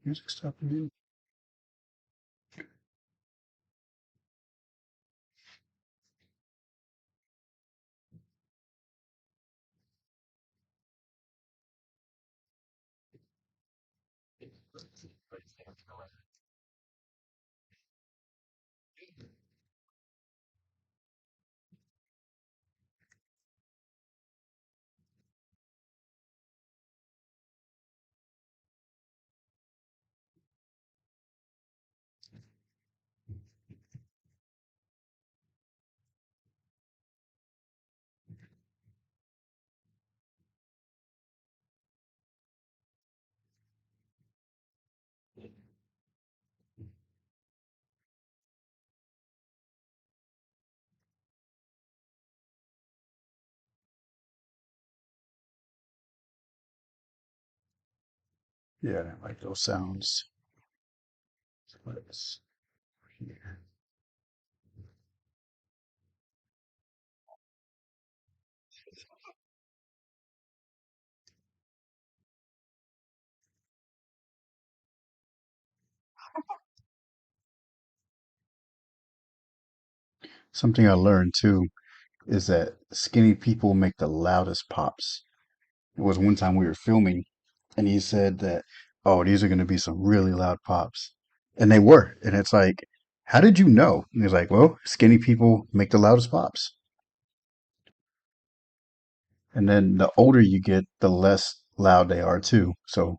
[SPEAKER 1] Music stopping in. Yeah, I don't like those sounds. Let's here. Something I learned too. is that skinny people make the loudest pops. It was one time we were filming, and he said that, "Oh, these are going to be some really loud pops," and they were. And it's like, how did you know? And he's like, "Well, skinny people make the loudest pops." And then the older you get, the less loud they are too. So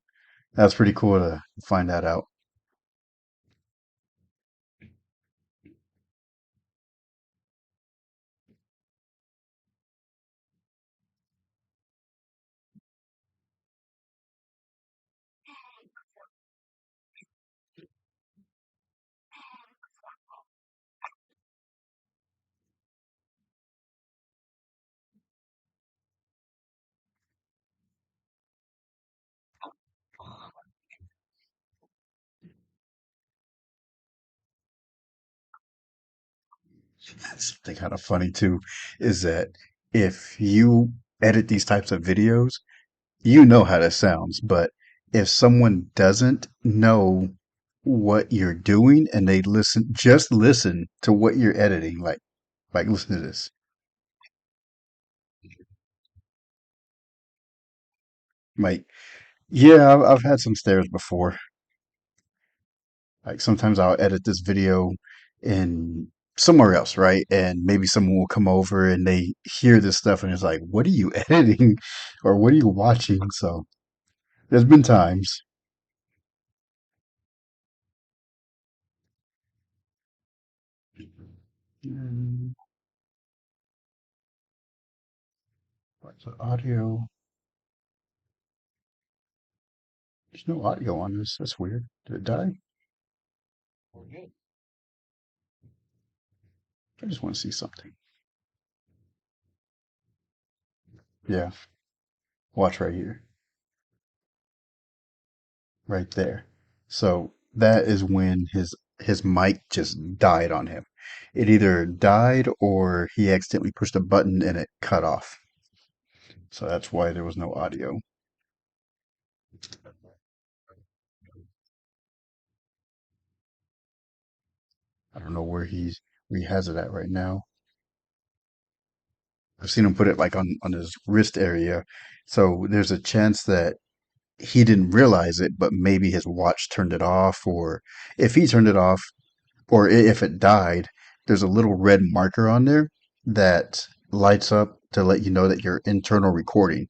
[SPEAKER 1] that's pretty cool to find that out. Something kind of funny too is that if you edit these types of videos, you know how this sounds, but if someone doesn't know what you're doing and they just listen to what you're editing, like listen to this. Like, yeah, I've had some stares before. Like sometimes I'll edit this video in somewhere else, right? And maybe someone will come over and they hear this stuff and it's like, what are you editing? Or what are you watching? So there's been times. Mm, what's the audio? There's no audio on this. That's weird. Did it die? I just want to see something. Yeah, watch right here, right there. So that is when his mic just died on him. It either died or he accidentally pushed a button and it cut off. So that's why there was no audio. I don't know where he has it at right now. I've seen him put it like on his wrist area. So there's a chance that he didn't realize it, but maybe his watch turned it off, or if he turned it off, or if it died, there's a little red marker on there that lights up to let you know that your internal recording.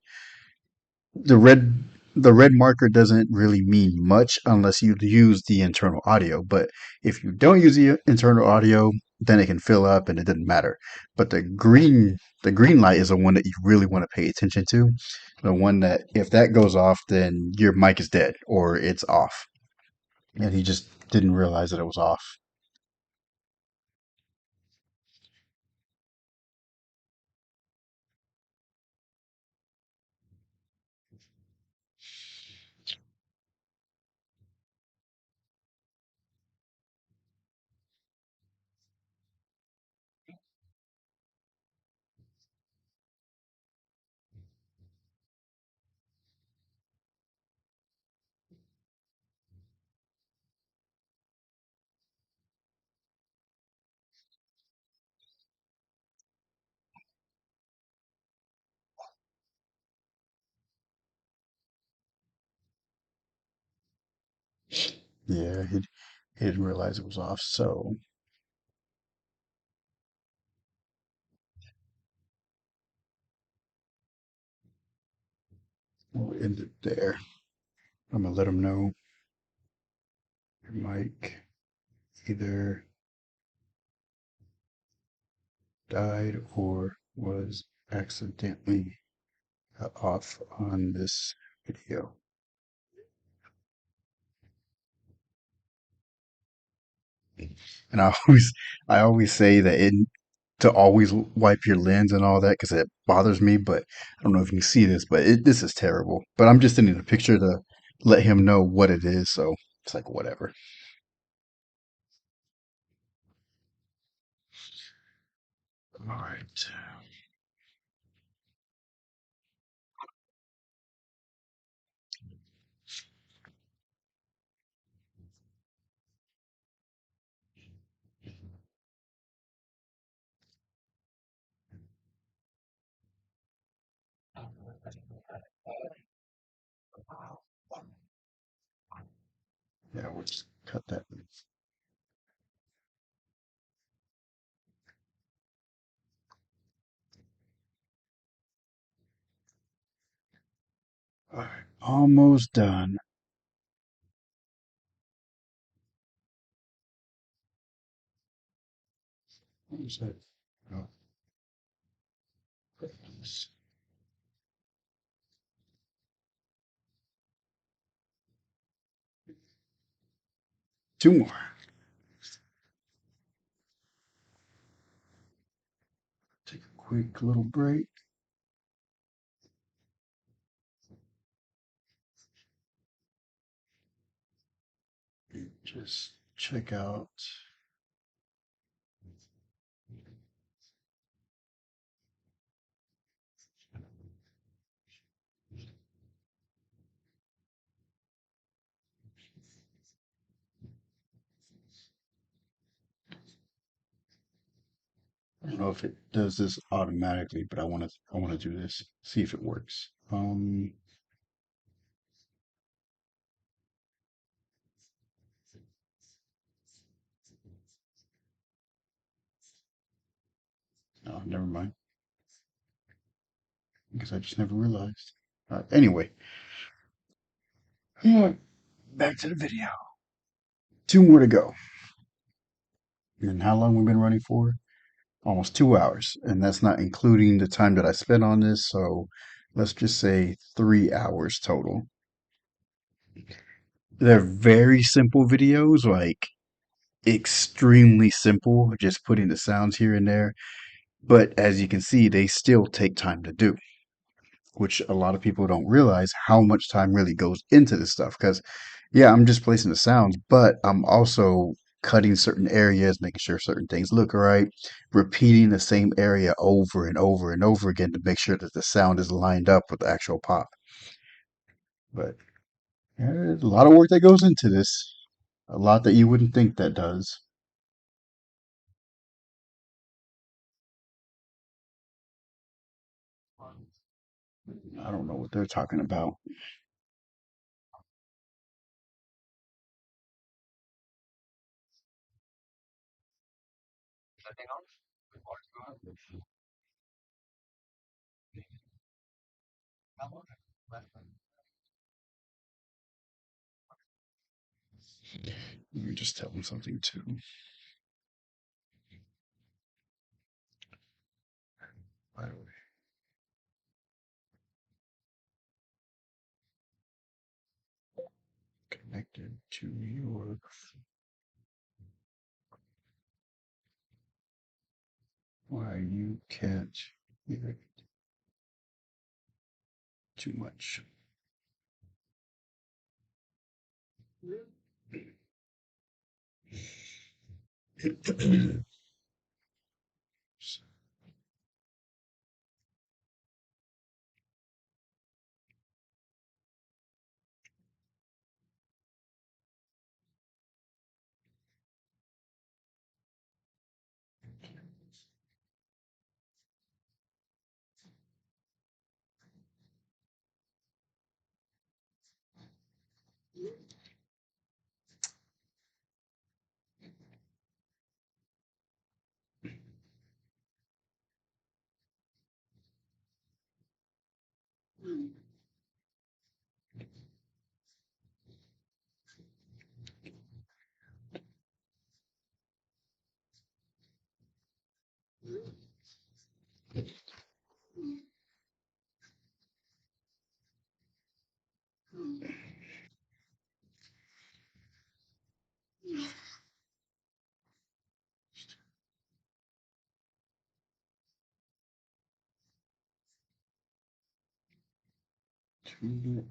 [SPEAKER 1] The red marker doesn't really mean much unless you use the internal audio, but if you don't use the internal audio, then it can fill up and it doesn't matter. But the green light is the one that you really want to pay attention to. The one that if that goes off, then your mic is dead or it's off. And he just didn't realize that it was off. Yeah, he didn't realize it was off, so we'll end it there. I'm gonna let him know your mic either died or was accidentally cut off on this video. And I always say that to always wipe your lens and all that because it bothers me. But I don't know if you can see this, but this is terrible. But I'm just sending a picture to let him know what it is. So it's like whatever. All right. Yeah, we'll just cut that. All right, almost done. What was that? Oh, goodness. Two more. Take a quick little break. Just check out. I don't know if it does this automatically, but I want to do this. See if it works. Oh, never mind. Because I just never realized. Anyway, back to the video. Two more to go. And how long we've been running for? Almost 2 hours. And that's not including the time that I spent on this. So let's just say 3 hours total. They're very simple videos, like extremely simple, just putting the sounds here and there. But as you can see, they still take time to do, which a lot of people don't realize how much time really goes into this stuff. Because, yeah, I'm just placing the sounds, but I'm also cutting certain areas, making sure certain things look right, repeating the same area over and over and over again to make sure that the sound is lined up with the actual pop. But yeah, there's a lot of work that goes into this, a lot that you wouldn't think that does. I don't know what they're talking about. Let me just tell them something too. By the way, connected to your. Why you can't hear it too much.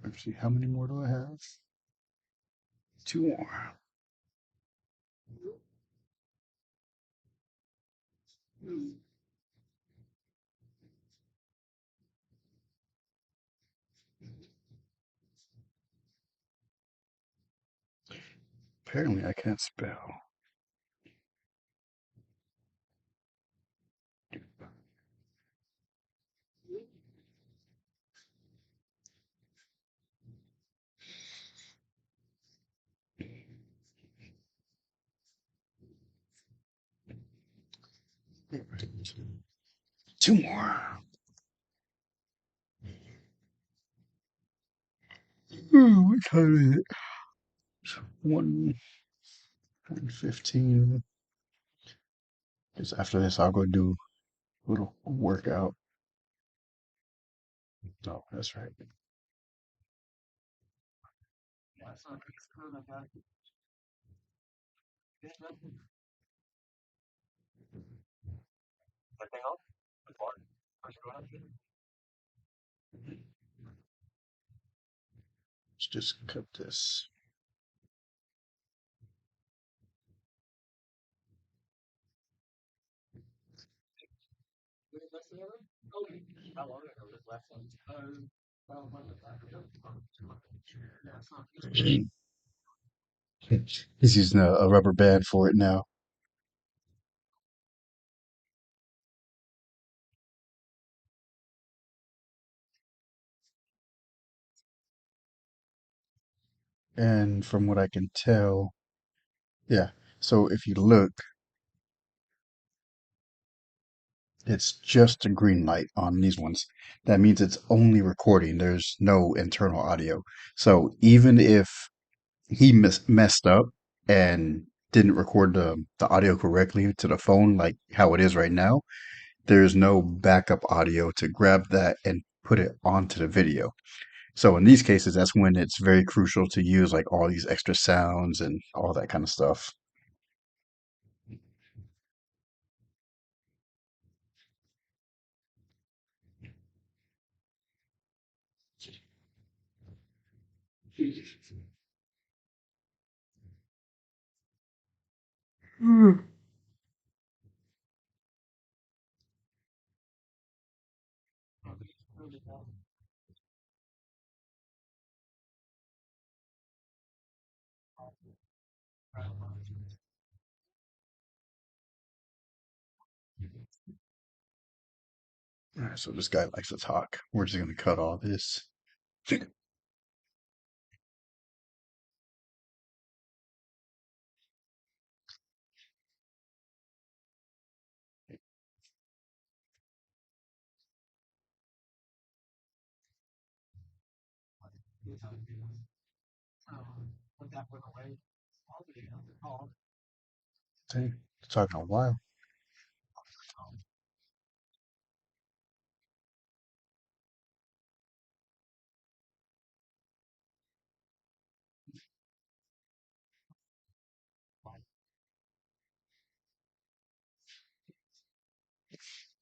[SPEAKER 1] Let's see, how many more do I have? Two more. Apparently, I can't spell. Two more. What time is it? 1:15. Because after this, I'll go do a little workout. No, that's right. Let's just cut this. He's using a rubber band for it now. And from what I can tell, yeah. So if you look, it's just a green light on these ones. That means it's only recording. There's no internal audio. So even if he messed up and didn't record the audio correctly to the phone, like how it is right now, there's no backup audio to grab that and put it onto the video. So in these cases, that's when it's very crucial to use like all these extra sounds and all that kind of stuff. All right, so this guy likes to talk. We're just going to cut all this. Dang, talking a while.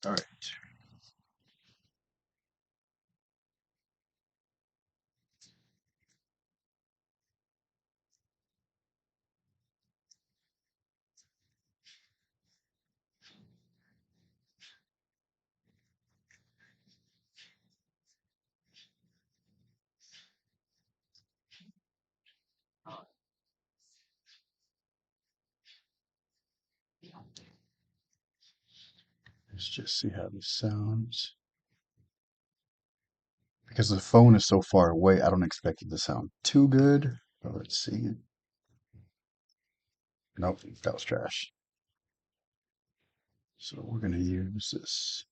[SPEAKER 1] All right, let's just see how this sounds. Because the phone is so far away, I don't expect it to sound too good. But let's see. Nope, that was trash. So we're going to use this.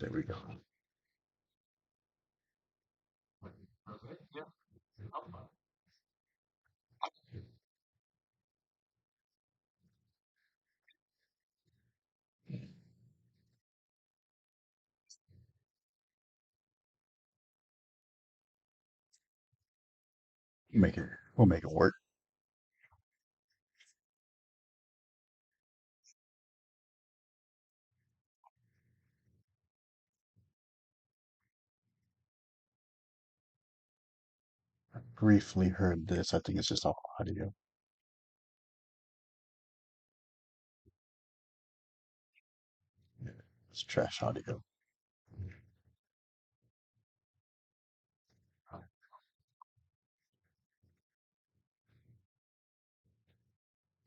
[SPEAKER 1] There we go. Make it. We'll make it work. Briefly heard this. I think it's just all audio. Yeah, it's trash audio.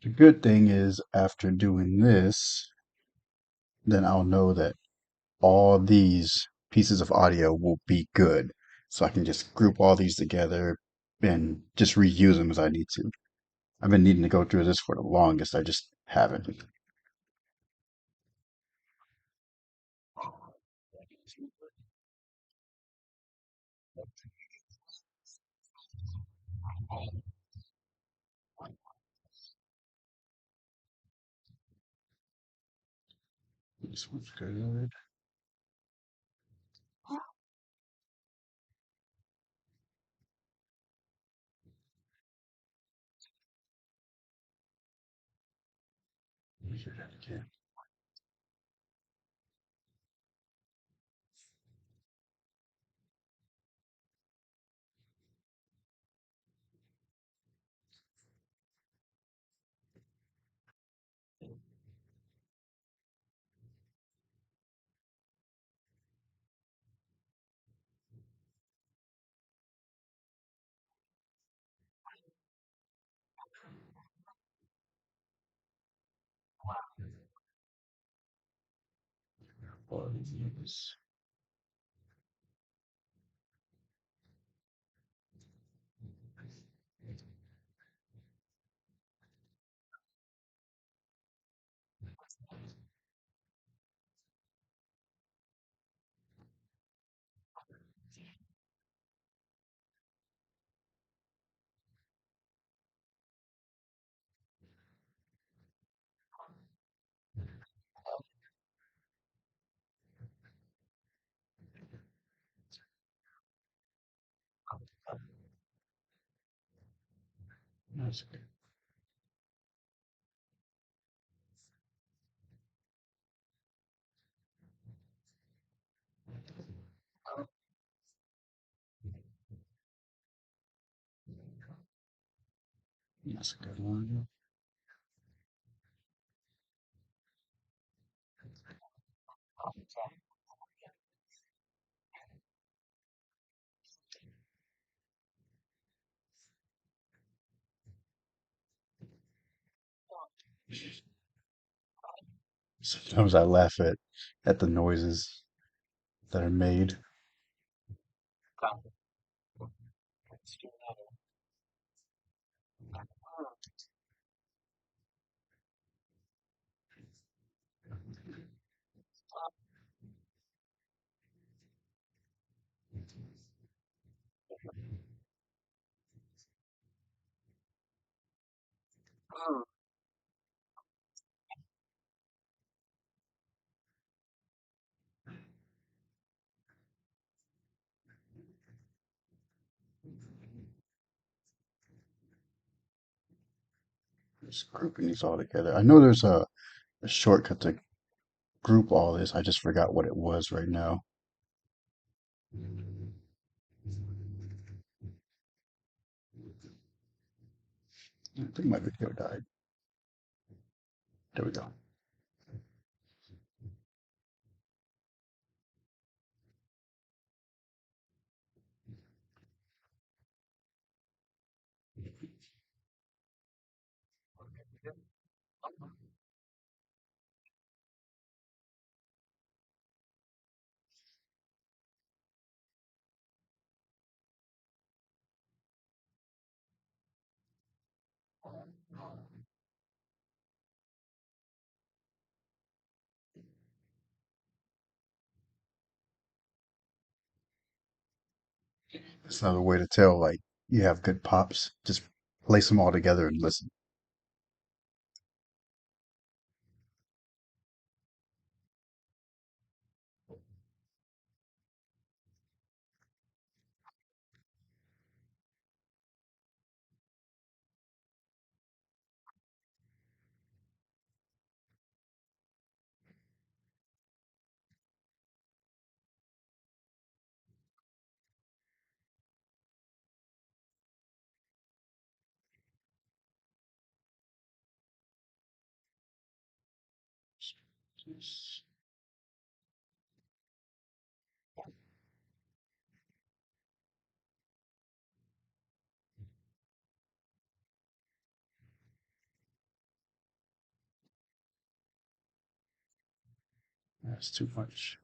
[SPEAKER 1] The good thing is, after doing this, then I'll know that all these pieces of audio will be good. So I can just group all these together, and just reuse them as I need to. I've been needing to go through this for the longest. I just haven't. This one's good. Let me hear that again. Please. That's good. That's a good one. Sometimes I laugh at the noises that are made. Just grouping these all together. I know there's a shortcut to group all this. I just forgot what it was right now. I think my video died. There we go. That's another way to tell like you have good pops. Just place them all together and listen. That's too much.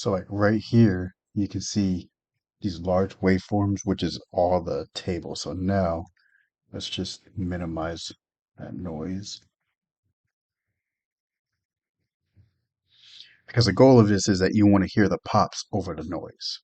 [SPEAKER 1] So like right here, you can see these large waveforms, which is all the table. So now let's just minimize that noise. Because the goal of this is that you want to hear the pops over the noise.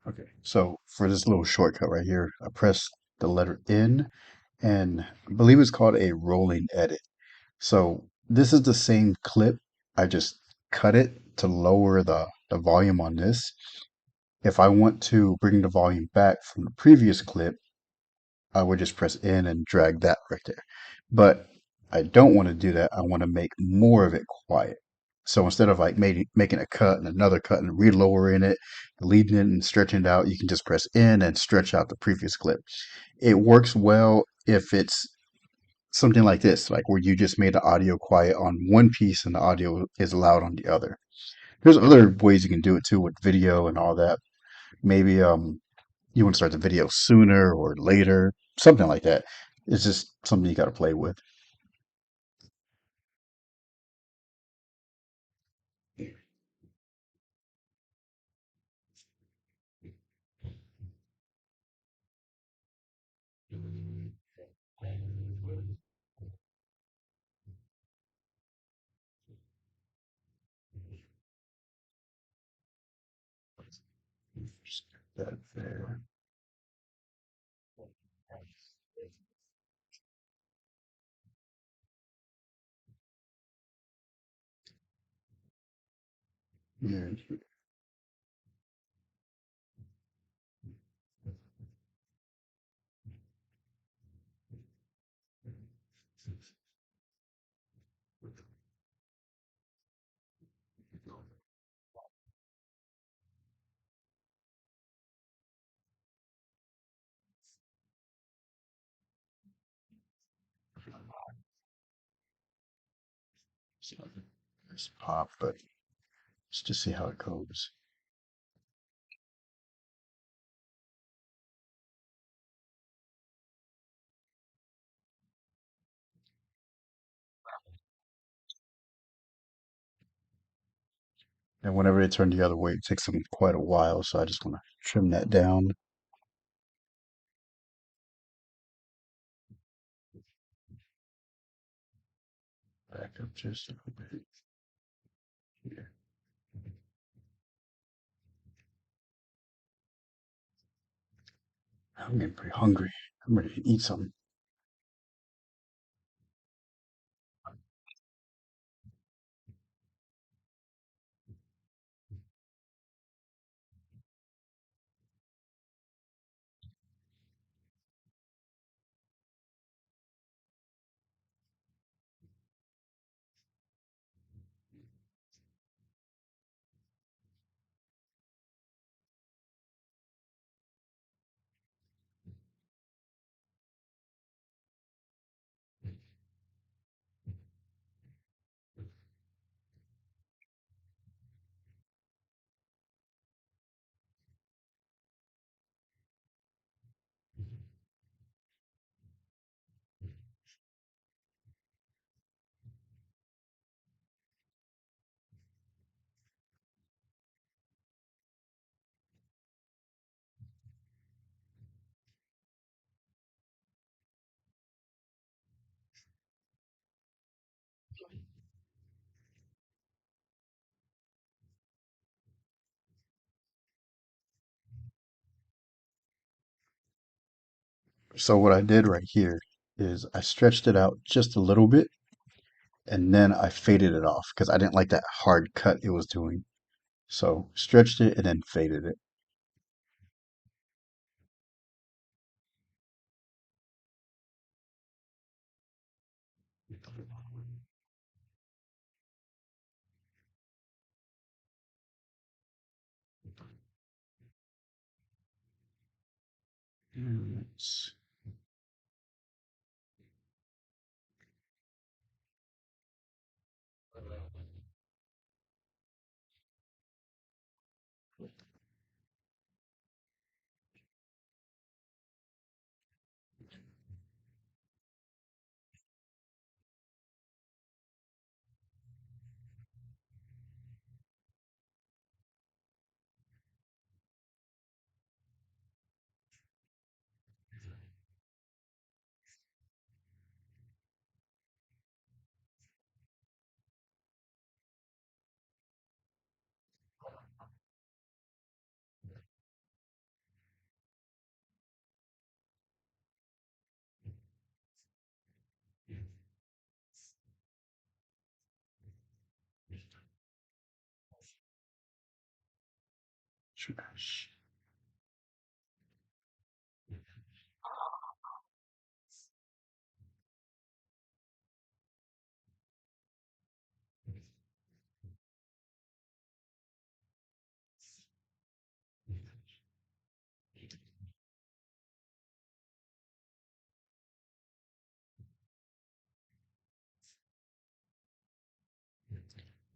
[SPEAKER 1] Okay, so for this little shortcut right here, I press the letter N, and I believe it's called a rolling edit. So this is the same clip. I just cut it to lower the volume on this. If I want to bring the volume back from the previous clip, I would just press N and drag that right there. But I don't want to do that. I want to make more of it quiet. So instead of like making a cut and another cut and re-lowering it, deleting it and stretching it out, you can just press N and stretch out the previous clip. It works well if it's something like this, like where you just made the audio quiet on one piece and the audio is loud on the other. There's other ways you can do it too with video and all that. Maybe you want to start the video sooner or later, something like that. It's just something you got to play with. Just get that there. Yeah. So just pop, but just to see how it goes. And whenever they turn the other way, it takes them quite a while. So I just want to trim that down. Back up just a little bit here. I'm getting pretty hungry. I'm ready to eat something. So what I did right here is I stretched it out just a little bit, and then I faded it off because I didn't like that hard cut it was doing. So stretched it and then faded it. It's trash.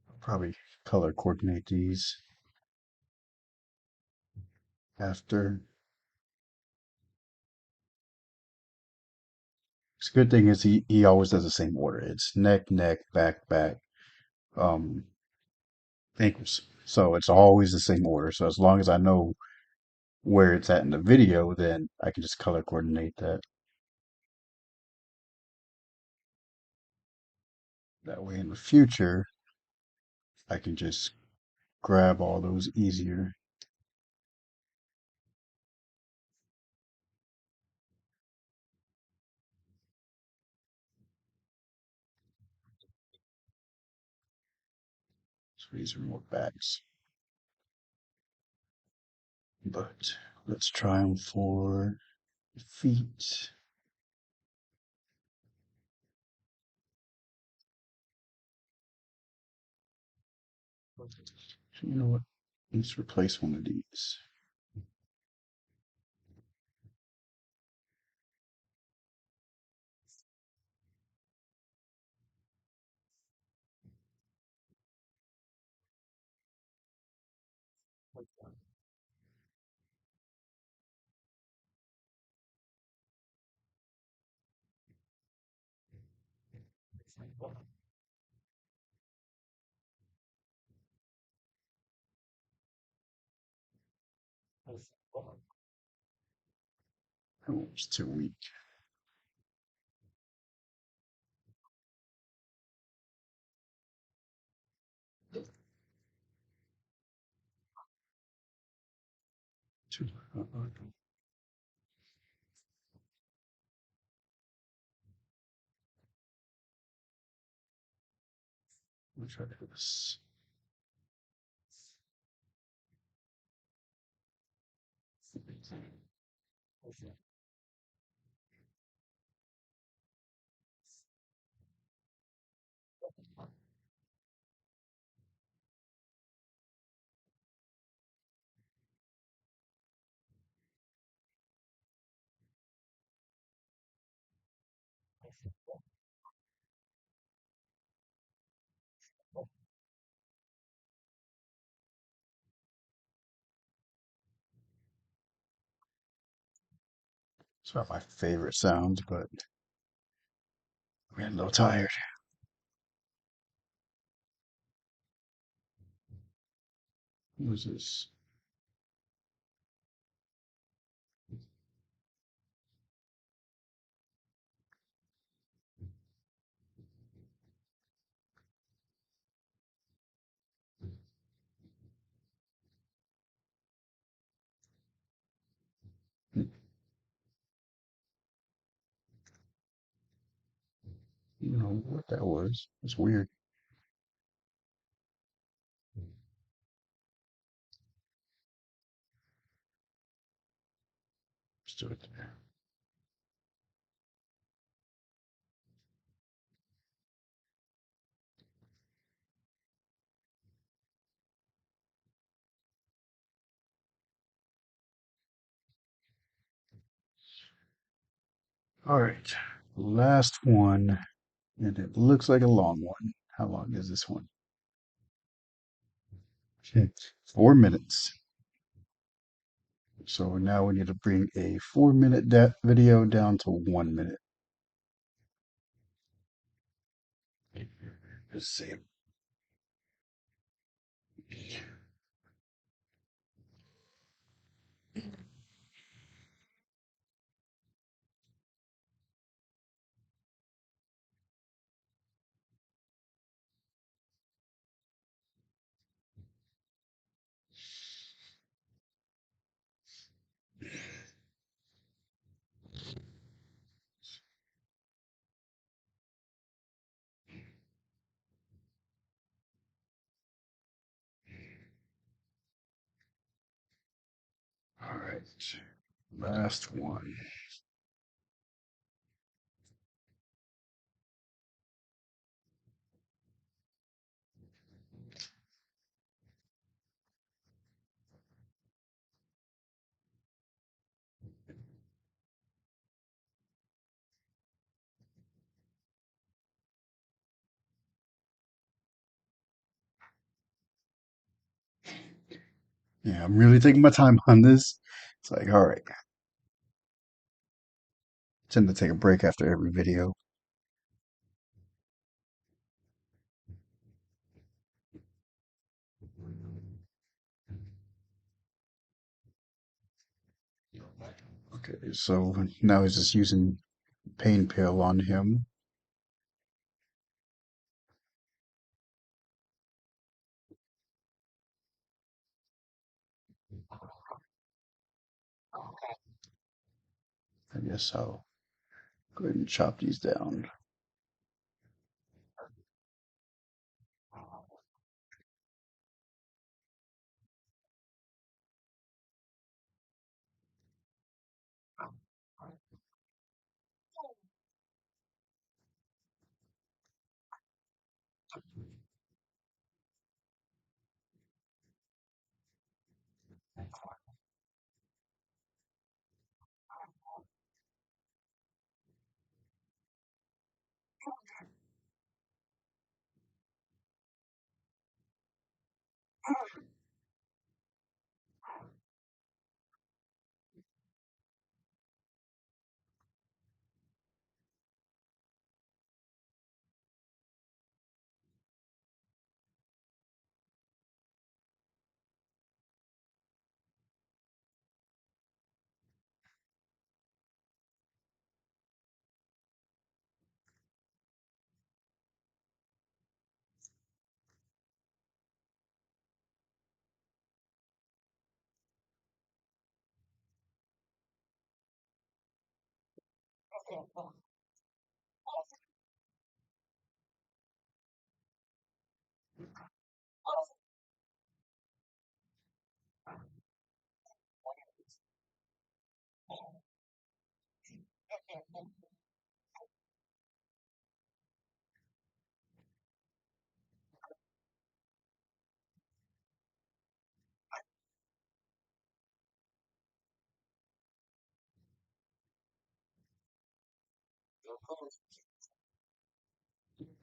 [SPEAKER 1] I'll probably color coordinate these after. The good thing is he always does the same order. It's neck, neck, back, back, um, ankles. So it's always the same order. So as long as I know where it's at in the video, then I can just color coordinate that. That way in the future, I can just grab all those easier. So these are more backs. But let's try them for feet. So you know what? Let's replace one of these. That one was too weak. Too, let's try this. It's not my favorite sounds, but I'm getting a little tired. What is this? don't know what that was. It's weird. Let's do it there. All right. Last one, and it looks like a long one. How long is this one? 4 minutes. So now we need to bring a 4 minute video down to 1 minute. Let's see. All right. Last one. Yeah, I'm really taking my time on this. It's like, all right, tend to take a break after every video. Okay, so now he's just using pain pill on him. I guess I'll go ahead and chop these down.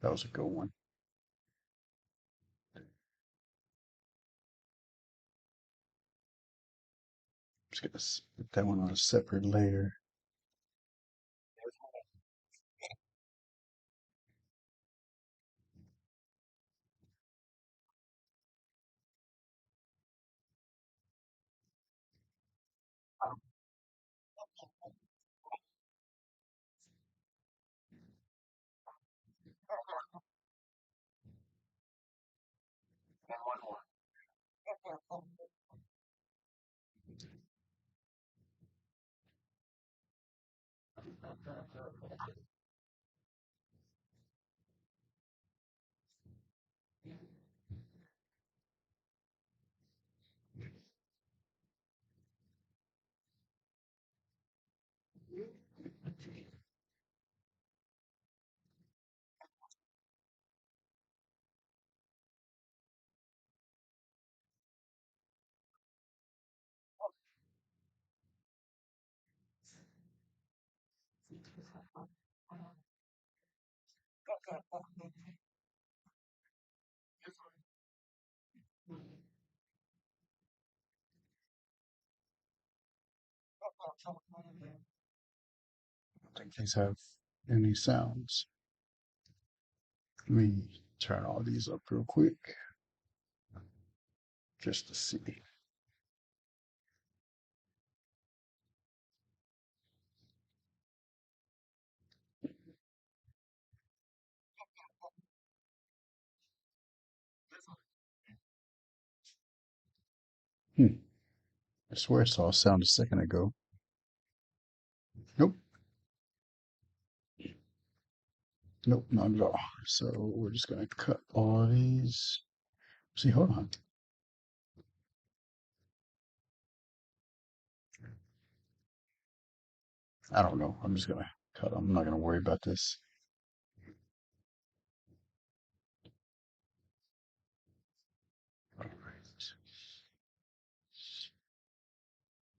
[SPEAKER 1] That was a good one. Just gonna put that one on a separate layer. I think these have any sounds. Let me turn all these up real quick just to see. Hmm. I swear I saw a sound a second ago. Nope. Nope, not at all. So we're just gonna cut all these. See, hold on. I don't know. I'm just gonna cut. I'm not gonna worry about this. All right.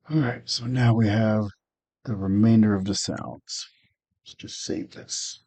[SPEAKER 1] All right. So now we have the remainder of the sounds. Let's just save this.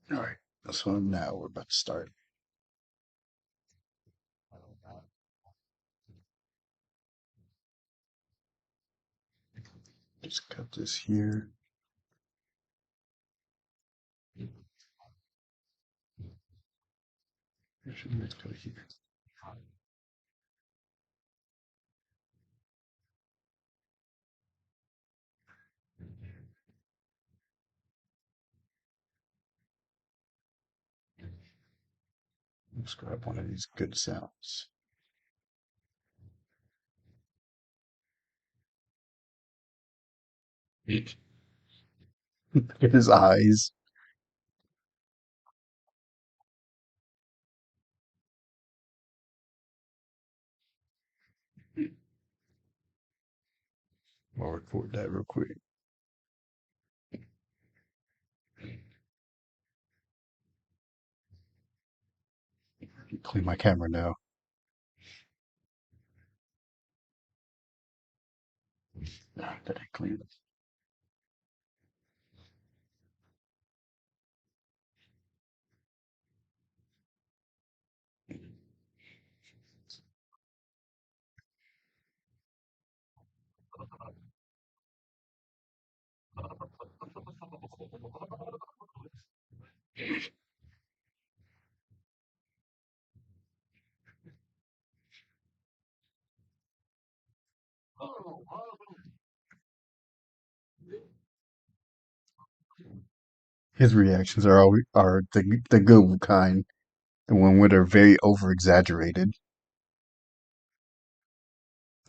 [SPEAKER 1] All right. So now we're about to start. Just cut this here. Let's cut it here. Let's grab one of these good sounds. Look at his eyes. I'll record that real quick. Clean my camera now. Ah, that ain't clean. His reactions are always are the good kind, the one where they're very over exaggerated.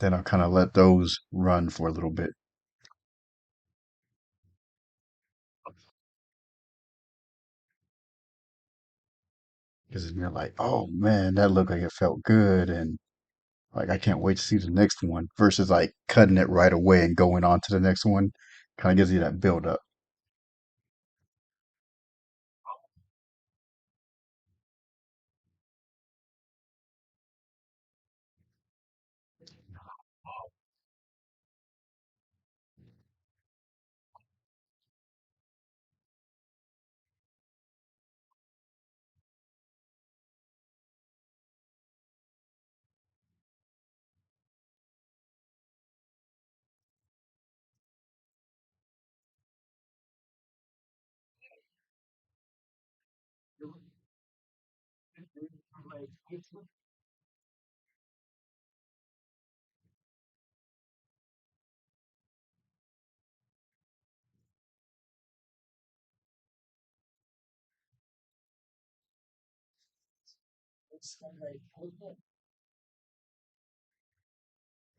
[SPEAKER 1] Then I'll kind of let those run for a little bit. because you're like, oh man, that looked like it felt good, and like I can't wait to see the next one. Versus like cutting it right away and going on to the next one, kind of gives you that build up.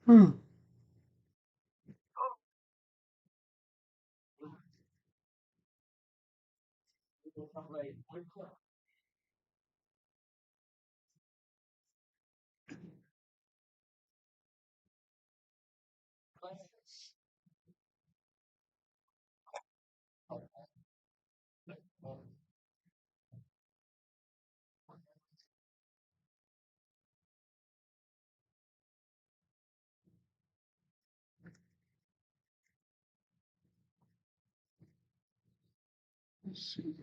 [SPEAKER 1] Hmm. Let's see.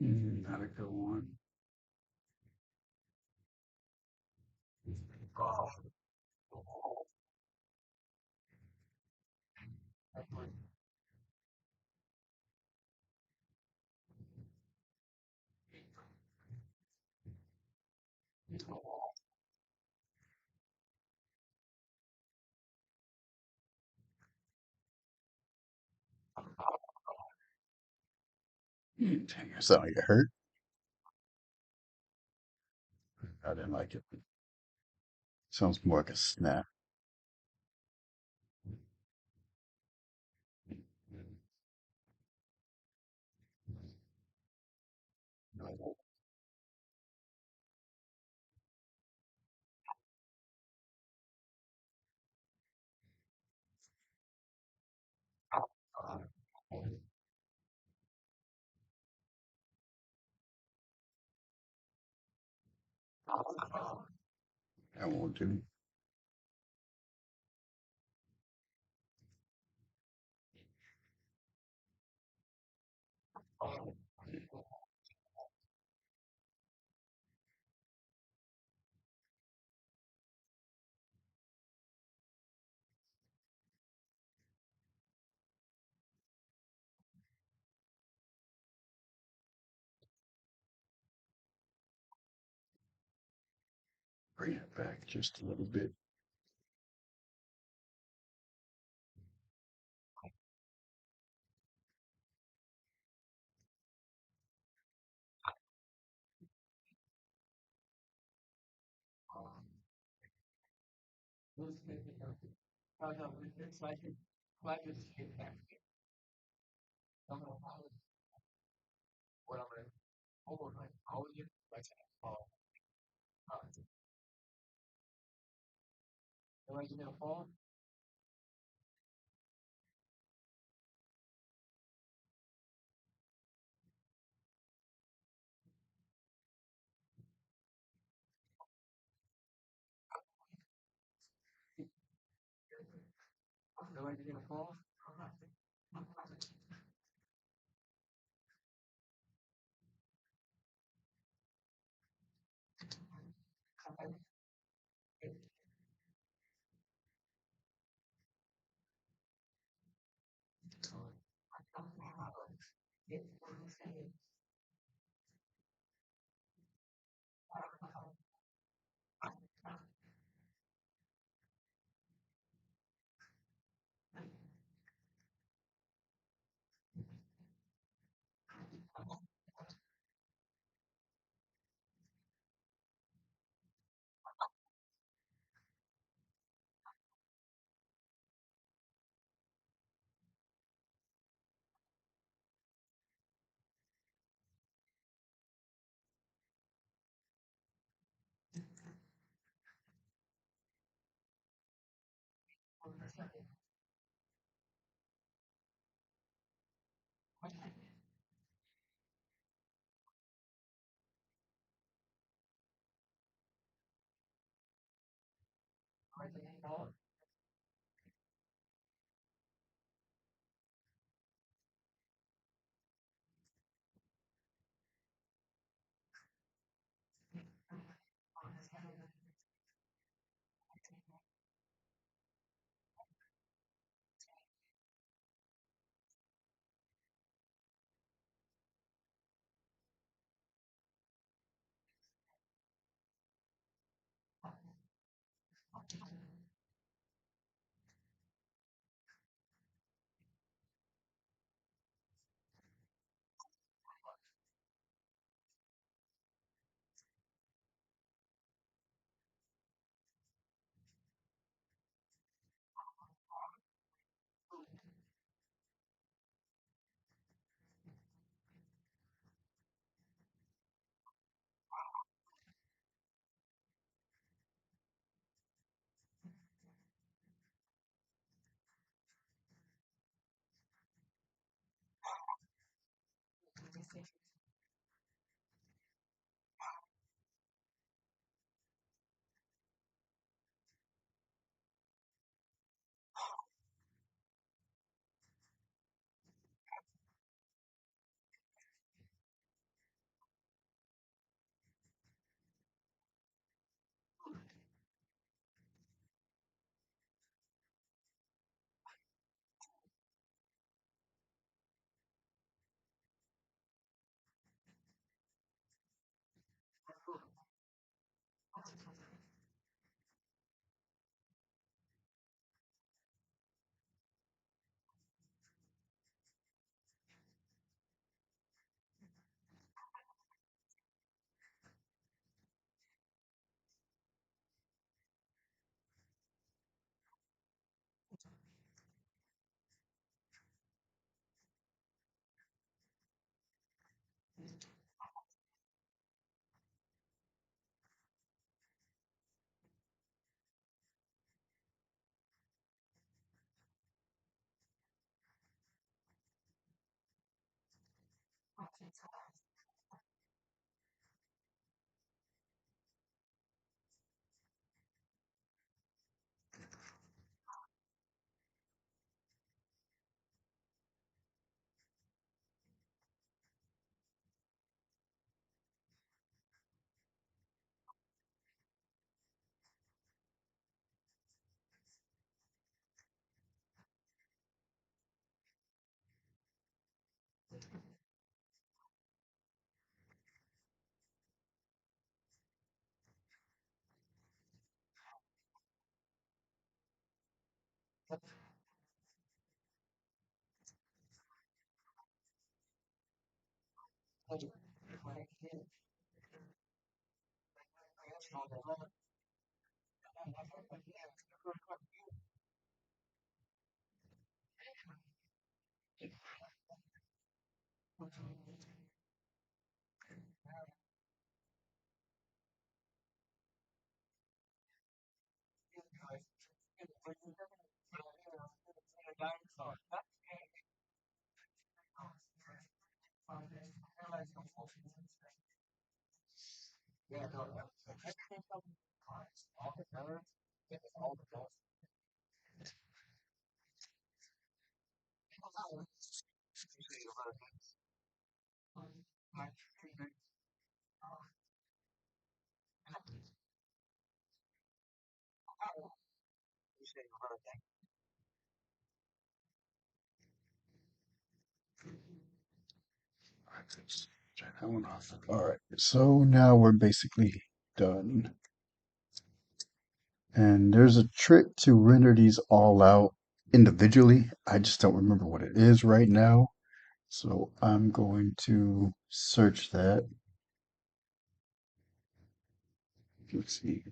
[SPEAKER 1] Not a good one. Dang, it sounded like it hurt. I didn't like it. Sounds more like a snap. That won't do. Bring it back just a little bit. Turn that one off. All right. So now we're basically done. And there's a trick to render these all out individually. I just don't remember what it is right now. So I'm going to search that. Let's see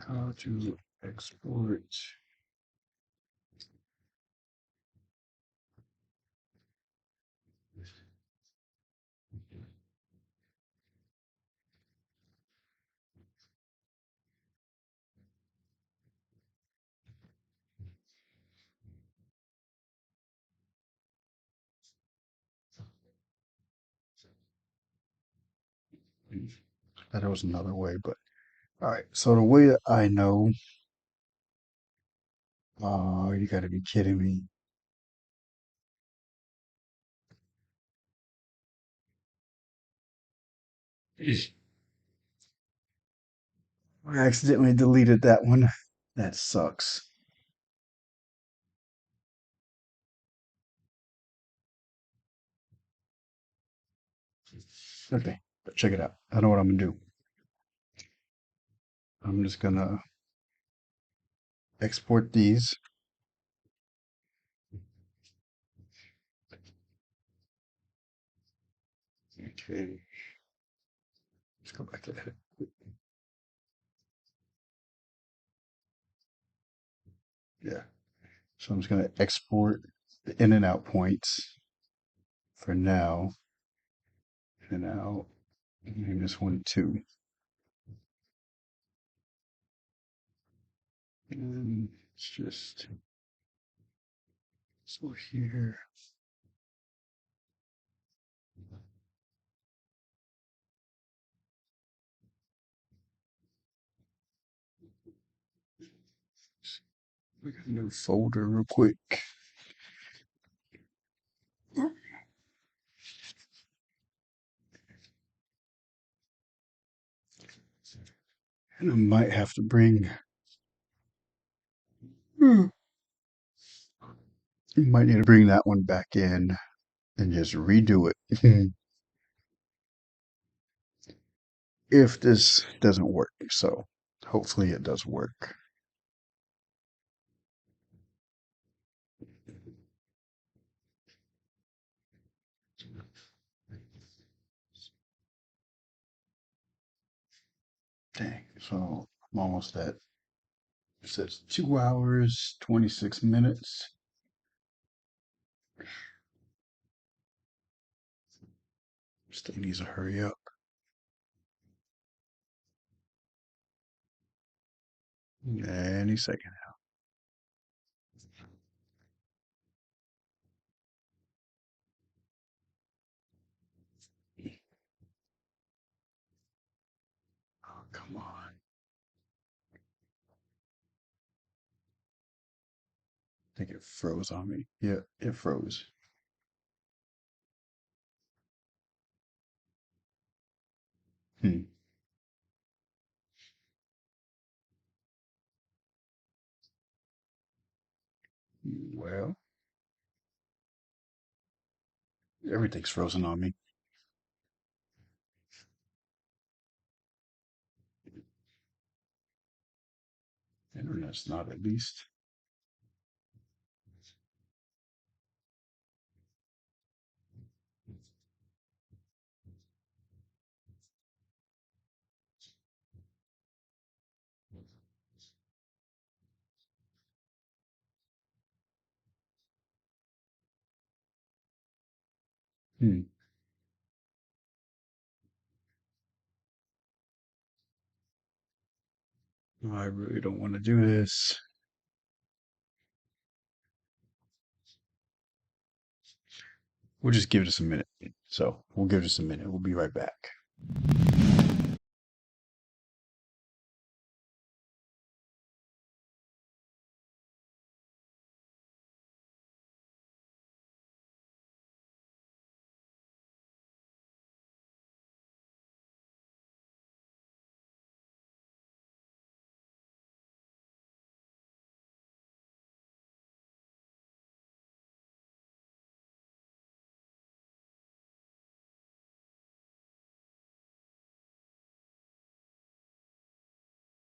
[SPEAKER 1] how to export. That was another way, but all right. So the way that I know, oh, you got to be kidding me. I accidentally deleted that one. That sucks. Okay, but check it out. I know what I'm gonna do. I'm just gonna export these. Okay, let's go back to edit. Yeah. So I'm just gonna export the in and out points for now. In and out. Name this one two. And it's just so here. We got a new folder real quick. And I might have to bring, you might need to bring that one back in and just redo it if this doesn't work. So hopefully it does work. Dang. So I'm almost at, it says 2 hours, 26 minutes. Still needs to hurry up. Any second. Oh, come on. I think it froze on me. Yeah, it froze. Hmm. Well, everything's frozen on me. Internet's not at least. Hmm. I really don't want to do this. We'll just give this a minute. So we'll give this a minute. We'll be right back.